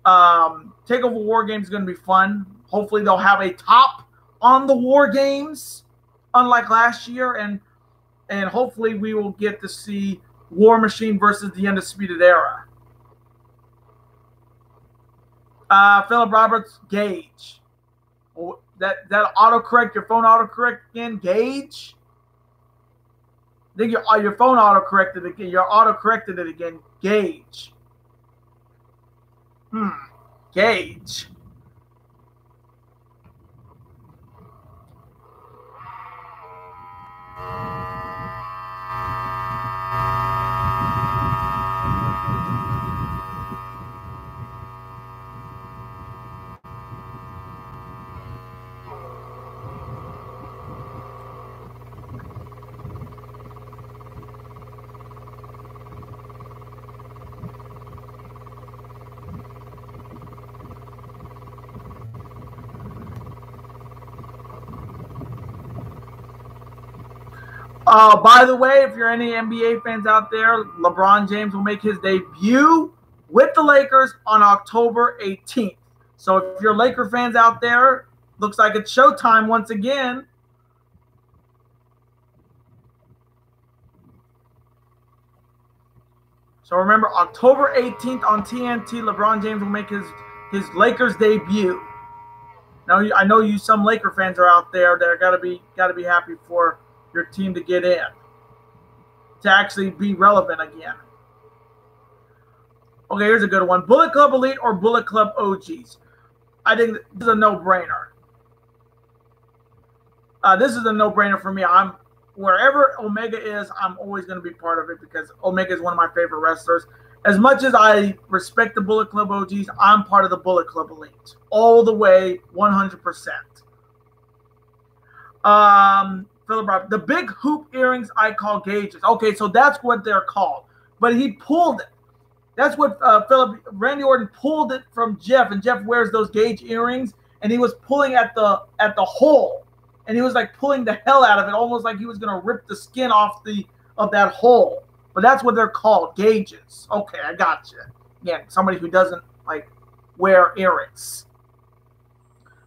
TakeOver War Games is going to be fun. Hopefully they'll have a top on the War Games, unlike last year, and hopefully we will get to see War Machine versus the Undisputed Era. Philip Roberts, Gage. That autocorrect, your phone autocorrect again, Gage. I think your phone autocorrected again. Your autocorrected it again, Gage. Gage. By the way, if you're any NBA fans out there, LeBron James will make his debut with the Lakers on October 18th. So if you're Laker fans out there, looks like it's showtime once again. So remember, October 18th on TNT, LeBron James will make his Lakers debut. Now I know some Laker fans are out there that are gotta be happy for your team to get in, to actually be relevant again. Okay, here's a good one. Bullet Club Elite or Bullet Club OGs? I think this is a no-brainer. This is a no-brainer for me. Wherever Omega is, I'm always going to be part of it because Omega is one of my favorite wrestlers. As much as I respect the Bullet Club OGs, I'm part of the Bullet Club Elite. All the way, 100%. Philip Roberts. The big hoop earrings I call gauges. Okay, so that's what they're called. But he pulled it. That's what Randy Orton pulled it from Jeff, and Jeff wears those gauge earrings, and he was pulling at the hole, and he was like pulling the hell out of it, almost like he was gonna rip the skin off of that hole. But that's what they're called, gauges. Okay, I got you. Again, somebody who doesn't like wear earrings.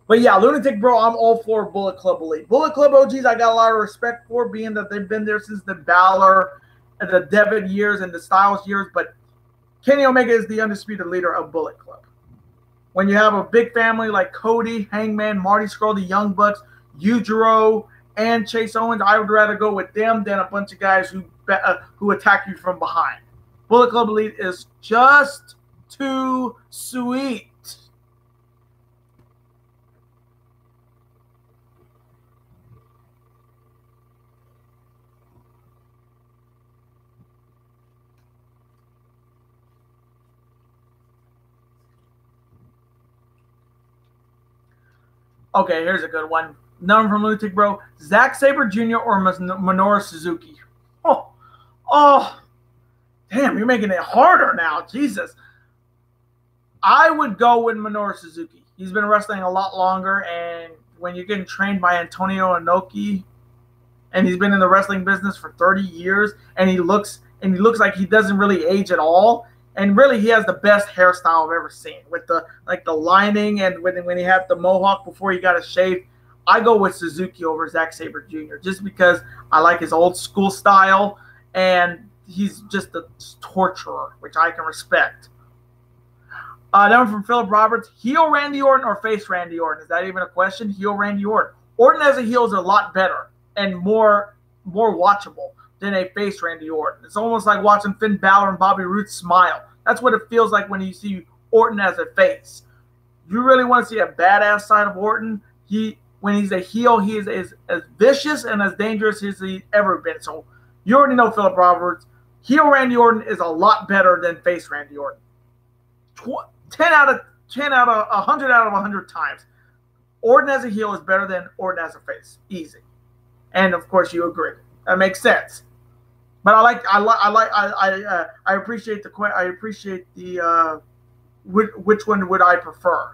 But yeah, Lunatic Bro, I'm all for Bullet Club Elite. Bullet Club OGs, I got a lot of respect for, being that they've been there since the Balor and the Devitt years and the Styles years. But Kenny Omega is the undisputed leader of Bullet Club. When you have a big family like Cody, Hangman, Marty Scurll, the Young Bucks, Yujiro, and Chase Owens, I would rather go with them than a bunch of guys who attack you from behind. Bullet Club Elite is just too sweet. Okay, here's a good one. None from Lunatic Bro. Zack Sabre Jr. or Minoru Suzuki? Oh, damn, you're making it harder now. Jesus. I would go with Minoru Suzuki. He's been wrestling a lot longer, and when you're getting trained by Antonio Inoki, and he's been in the wrestling business for 30 years, and he looks like he doesn't really age at all. And really, he has the best hairstyle I've ever seen, with the lining, and when he had the mohawk before he got a shave. I go with Suzuki over Zack Sabre Jr. just because I like his old school style, and he's just a torturer, which I can respect. Then from Philip Roberts, heel Randy Orton or face Randy Orton? Is that even a question? Heel Randy Orton. Orton as a heel is a lot better and more watchable than a face Randy Orton. It's almost like watching Finn Balor and Bobby Roode smile. That's what it feels like when you see Orton as a face. You really want to see a badass side of Orton. When he's a heel, he is as vicious and as dangerous as he's ever been. So you already know Philip Roberts. Heel Randy Orton is a lot better than face Randy Orton. 100 out of 100 times. Orton as a heel is better than Orton as a face. Easy. And of course you agree. That makes sense. But I appreciate the which one would I prefer?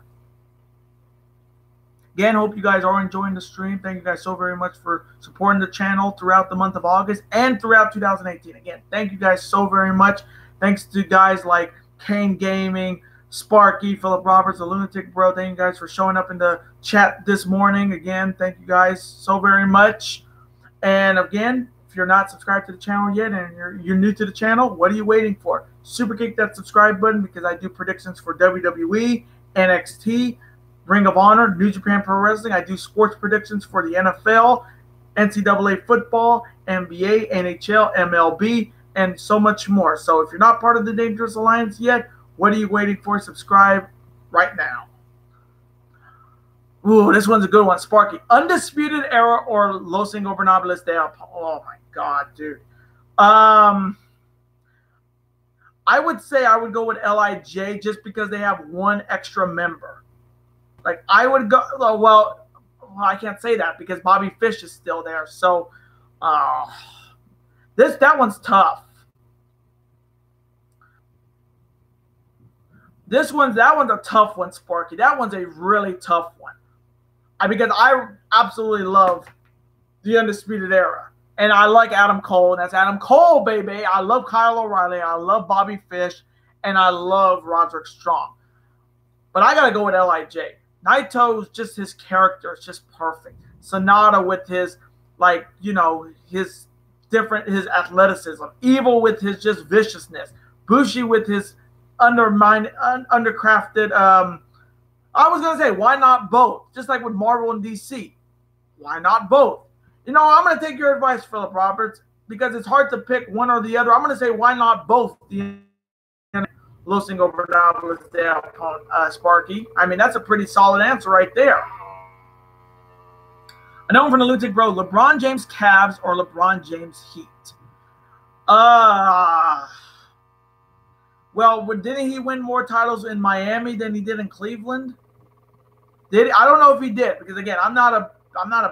Again, hope you guys are enjoying the stream. Thank you guys so very much for supporting the channel throughout the month of August and throughout 2018. Again, thank you guys so very much. Thanks to guys like Kane Gaming, Sparky, Philip Roberts, the Lunatic Bro. Thank you guys for showing up in the chat this morning. Again, thank you guys so very much. And again, if you're not subscribed to the channel yet and you're new to the channel, what are you waiting for? Super kick that subscribe button, because I do predictions for WWE, NXT, Ring of Honor, New Japan Pro Wrestling. I do sports predictions for the NFL, NCAA football, NBA, NHL, MLB, and so much more. So if you're not part of the Dangerous Alliance yet, what are you waiting for? Subscribe right now. Ooh, this one's a good one. Sparky. Undisputed Era or Los Ingobernables de El... Oh, my God, dude. I would say I would go with LIJ just because they have one extra member. Like, I would go... Well, I can't say that because Bobby Fish is still there. So, that one's tough. That one's a tough one, Sparky. That one's a really tough one. Because I absolutely love the Undisputed Era. And I like Adam Cole, and that's Adam Cole, baby. I love Kyle O'Reilly. I love Bobby Fish. And I love Roderick Strong. But I got to go with LIJ. Naito's just, his character is just perfect. Sonata with his, like, you know, his athleticism. Evil with his just viciousness. Bushi with his undercrafted, I was going to say, why not both? Just like with Marvel and DC. Why not both? You know, I'm going to take your advice, Philip Roberts, because it's hard to pick one or the other. I'm going to say, why not both? Los Ingobernables de Sparky. I mean, that's a pretty solid answer right there. Another one from the Lunatic Bro. LeBron James Cavs or LeBron James Heat? Well, didn't he win more titles in Miami than he did in Cleveland? I don't know if he did, because again, I'm not a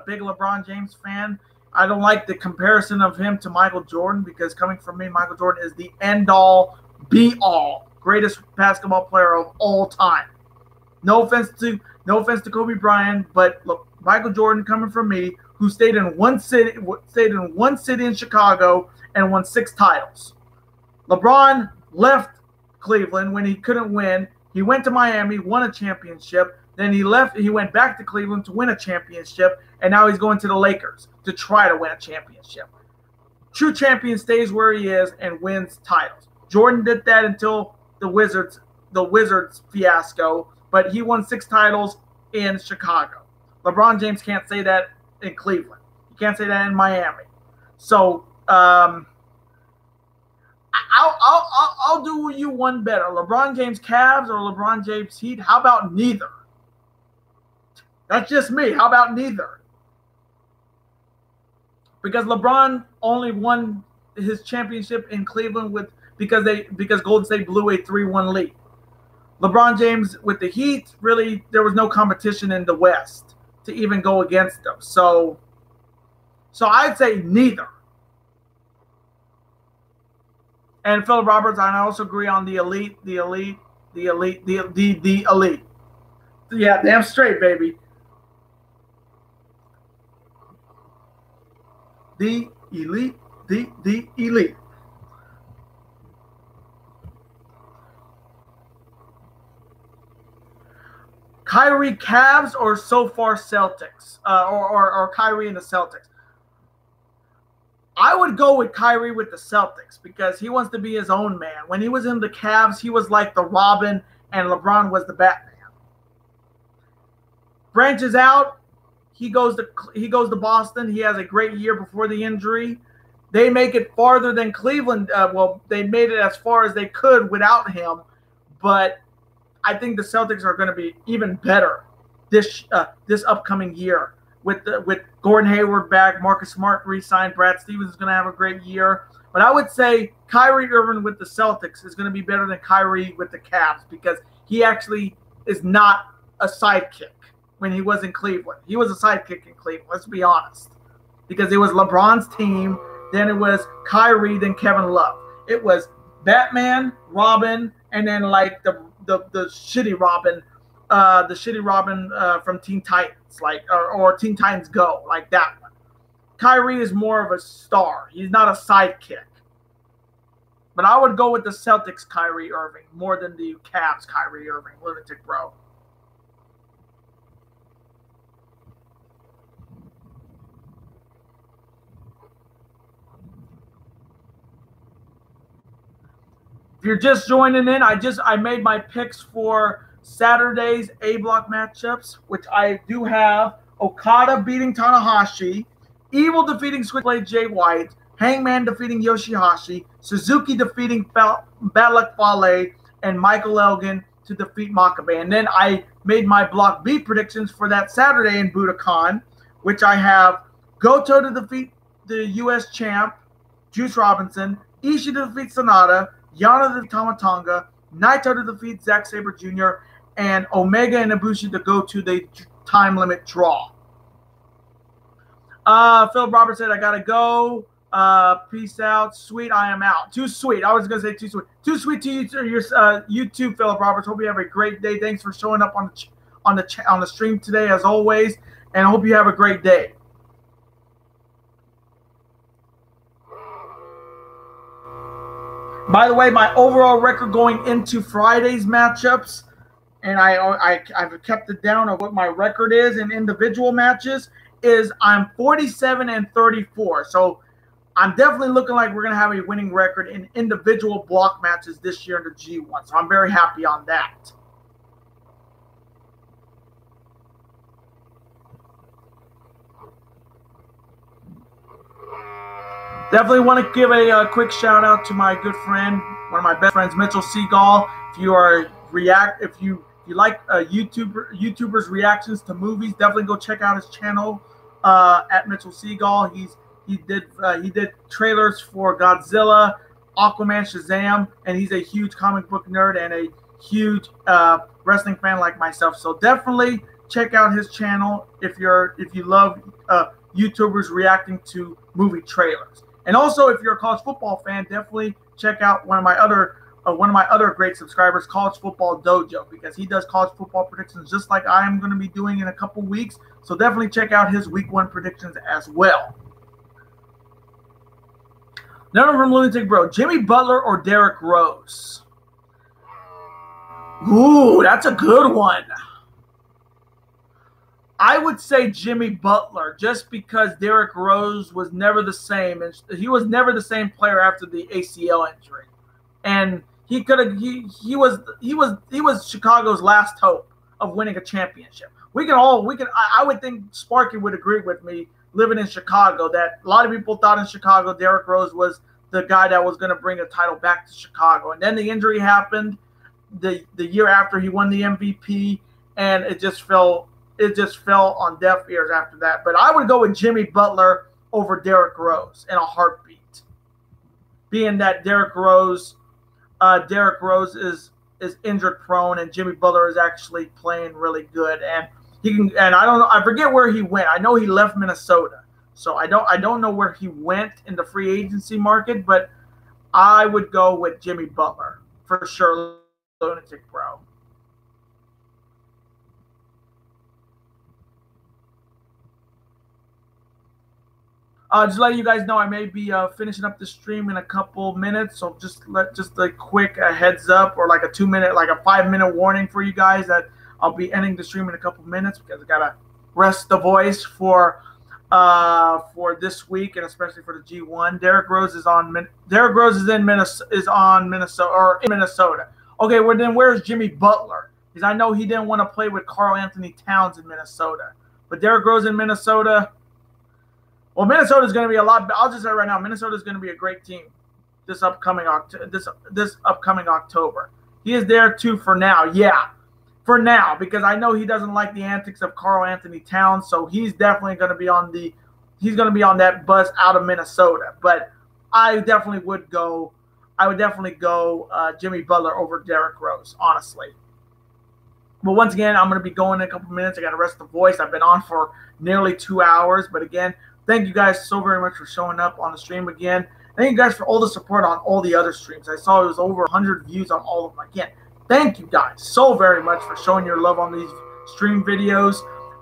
big LeBron James fan, I don't like the comparison of him to Michael Jordan, because coming from me, Michael Jordan is the end-all, be-all, greatest basketball player of all time. No offense to Kobe Bryant, but look, Michael Jordan, coming from me, who stayed in one city in Chicago and won 6 titles. LeBron left Cleveland when he couldn't win. He went to Miami, won a championship. Then he left. He went back to Cleveland to win a championship, and now he's going to the Lakers to try to win a championship. True champion stays where he is and wins titles. Jordan did that until the Wizards fiasco, but he won 6 titles in Chicago. LeBron James can't say that in Cleveland. He can't say that in Miami. So I'll do you one better. LeBron James Cavs or LeBron James Heat? How about neither? That's just me. How about neither? Because LeBron only won his championship in Cleveland because Golden State blew a 3-1 lead. LeBron James with the Heat, really, there was no competition in the West to even go against them. So I'd say neither. And Philip Roberts, and I also agree on the elite. Yeah, damn straight, baby. The elite. Kyrie Cavs or so far Celtics, or Kyrie and the Celtics. I would go with Kyrie with the Celtics because he wants to be his own man. When he was in the Cavs, he was like the Robin and LeBron was the Batman. Branches out, he goes to Boston. He has a great year before the injury. They make it farther than Cleveland. They made it as far as they could without him, but I think the Celtics are going to be even better this upcoming year with Gordon Hayward back, Marcus Smart re-signed, Brad Stevens is going to have a great year. But I would say Kyrie Irving with the Celtics is going to be better than Kyrie with the Cavs because he actually is not a sidekick when he was in Cleveland. He was a sidekick in Cleveland, let's be honest, because it was LeBron's team, then it was Kyrie, then Kevin Love. It was Batman, Robin, and then like the shitty Robin, from Teen Titans, like or Teen Titans Go, like that one. Kyrie is more of a star. He's not a sidekick. But I would go with the Celtics Kyrie Irving more than the Cavs Kyrie Irving, lunatic bro. If you're just joining in, I made my picks for Saturday's A block matchups, which I do have Okada beating Tanahashi, Evil defeating Switchblade Jay White, Hangman defeating Yoshihashi, Suzuki defeating Balak Fale, and Michael Elgin to defeat Makabe. And then I made my Block B predictions for that Saturday in Budokan, which I have Goto to defeat the U.S. champ, Juice Robinson, Ishii to defeat Sonata, Yano to Tama Tonga, Naito to defeat Zack Sabre Jr., and Omega and Ibushi to go to the time limit draw. Philip Roberts said, I got to go. Peace out. Sweet, I am out. Too sweet. I was going to say too sweet. Too sweet to you, YouTube, Philip Roberts. Hope you have a great day. Thanks for showing up on the stream today, as always, and I hope you have a great day. By the way, my overall record going into Friday's matchups, and I've kept it down of what my record is in individual matches, is I'm 47-34. So I'm definitely looking like we're going to have a winning record in individual block matches this year in the G1. So I'm very happy on that. Definitely want to give a quick shout out to my good friend, one of my best friends, Mitchell Seagal. If you like YouTubers' reactions to movies, definitely go check out his channel at Mitchell Seagal. He did trailers for Godzilla, Aquaman, Shazam, and he's a huge comic book nerd and a huge wrestling fan like myself. So definitely check out his channel if you love YouTubers reacting to movie trailers. And also, if you're a college football fan, definitely check out one of my other great subscribers, College Football Dojo, because he does college football predictions just like I am going to be doing in a couple weeks. So definitely check out his Week 1 predictions as well. Number from Lunatic Bro, Jimmy Butler or Derrick Rose? Ooh, that's a good one. I would say Jimmy Butler, just because Derrick Rose was never the same, and he was never the same player after the ACL injury, and he was Chicago's last hope of winning a championship. I would think Sparky would agree with me, living in Chicago, that a lot of people thought in Chicago Derrick Rose was the guy that was going to bring a title back to Chicago, and then the injury happened the year after he won the MVP, and it just fell on deaf ears after that. But I would go with Jimmy Butler over Derrick Rose in a heartbeat, being that Derrick Rose is injured prone, and Jimmy Butler is actually playing really good, and he can. And I don't know, I forget where he went. I know he left Minnesota, so I don't know where he went in the free agency market, but I would go with Jimmy Butler for sure. Lunatic Bro. Just letting you guys know, I may be finishing up the stream in a couple minutes, so just a quick heads up, or like a 2-minute, like a 5-minute warning for you guys that I'll be ending the stream in a couple minutes because I gotta rest the voice for this week, and especially for the G1. Derrick Rose is in Minnesota. Okay, well then where's Jimmy Butler? Because I know he didn't want to play with Karl Anthony Towns in Minnesota, but Derrick Rose in Minnesota. Well, Minnesota's going to be a lot. I'll just say right now, Minnesota's going to be a great team this upcoming October. He is there too for now. Yeah, for now, because I know he doesn't like the antics of Karl Anthony Towns, so he's definitely going to be on that bus out of Minnesota. But I would definitely go Jimmy Butler over Derrick Rose, honestly. But once again, I'm going to be going in a couple minutes. I got to rest the voice. I've been on for nearly 2 hours, but again, thank you guys so very much for showing up on the stream again. Thank you guys for all the support on all the other streams. I saw it was over 100 views on all of them. Again, thank you guys so very much for showing your love on these stream videos.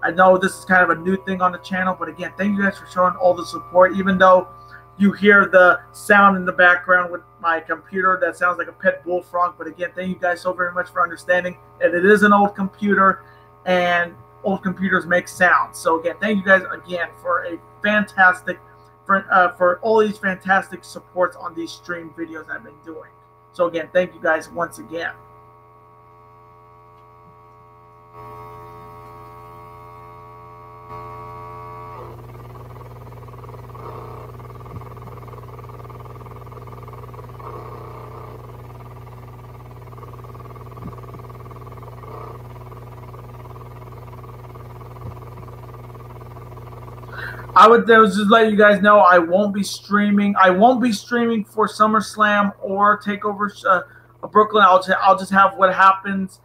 I know this is kind of a new thing on the channel, but again, thank you guys for showing all the support. Even though you hear the sound in the background with my computer that sounds like a pet bullfrog, but again, thank you guys so very much for understanding that it is an old computer and old computers make sound. So again, thank you guys again for a fantastic for all these fantastic supports on these stream videos I've been doing. So again, thank you guys once again. I was just letting you guys know I won't be streaming. I won't be streaming for SummerSlam or Takeover Brooklyn. I'll just have what happens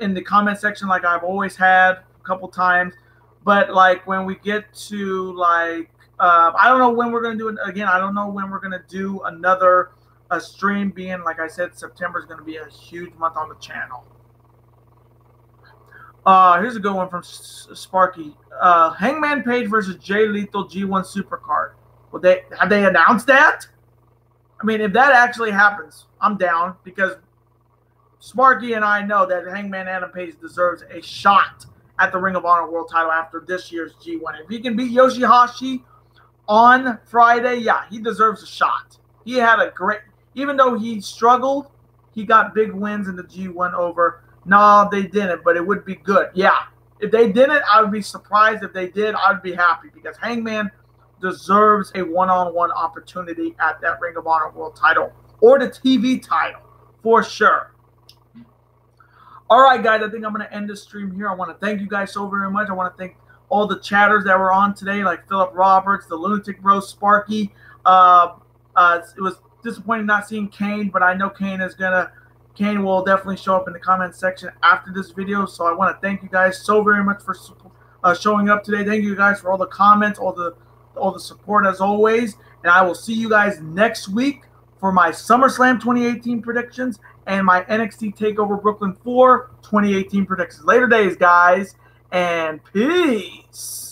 in the comment section, like I've always had a couple times. But like when we get to like I don't know when we're gonna do it again. I don't know when we're gonna do another stream. Being like I said, September is gonna be a huge month on the channel. Here's a good one from Sparky. Hangman Page versus Jay Lethal G1 Supercard. Well, have they announced that? I mean, if that actually happens, I'm down, because Sparky and I know that Hangman Adam Page deserves a shot at the Ring of Honor World Title after this year's G1. If he can beat Yoshihashi on Friday, yeah, he deserves a shot. He had a great, even though he struggled, he got big wins in the G1 over. No, they didn't, but it would be good. Yeah, if they didn't, I would be surprised. If they did, I would be happy, because Hangman deserves a one-on-one opportunity at that Ring of Honor World Title or the TV title for sure. All right, guys, I think I'm going to end the stream here. I want to thank you guys so very much. I want to thank all the chatters that were on today, like Philip Roberts, the Lunatic Bro, Sparky. It was disappointing not seeing Kane, but I know Kane will definitely show up in the comment section after this video. So I want to thank you guys so very much showing up today. Thank you guys for all the comments, all the support as always. And I will see you guys next week for my SummerSlam 2018 predictions and my NXT TakeOver Brooklyn 4 2018 predictions. Later days, guys, and peace.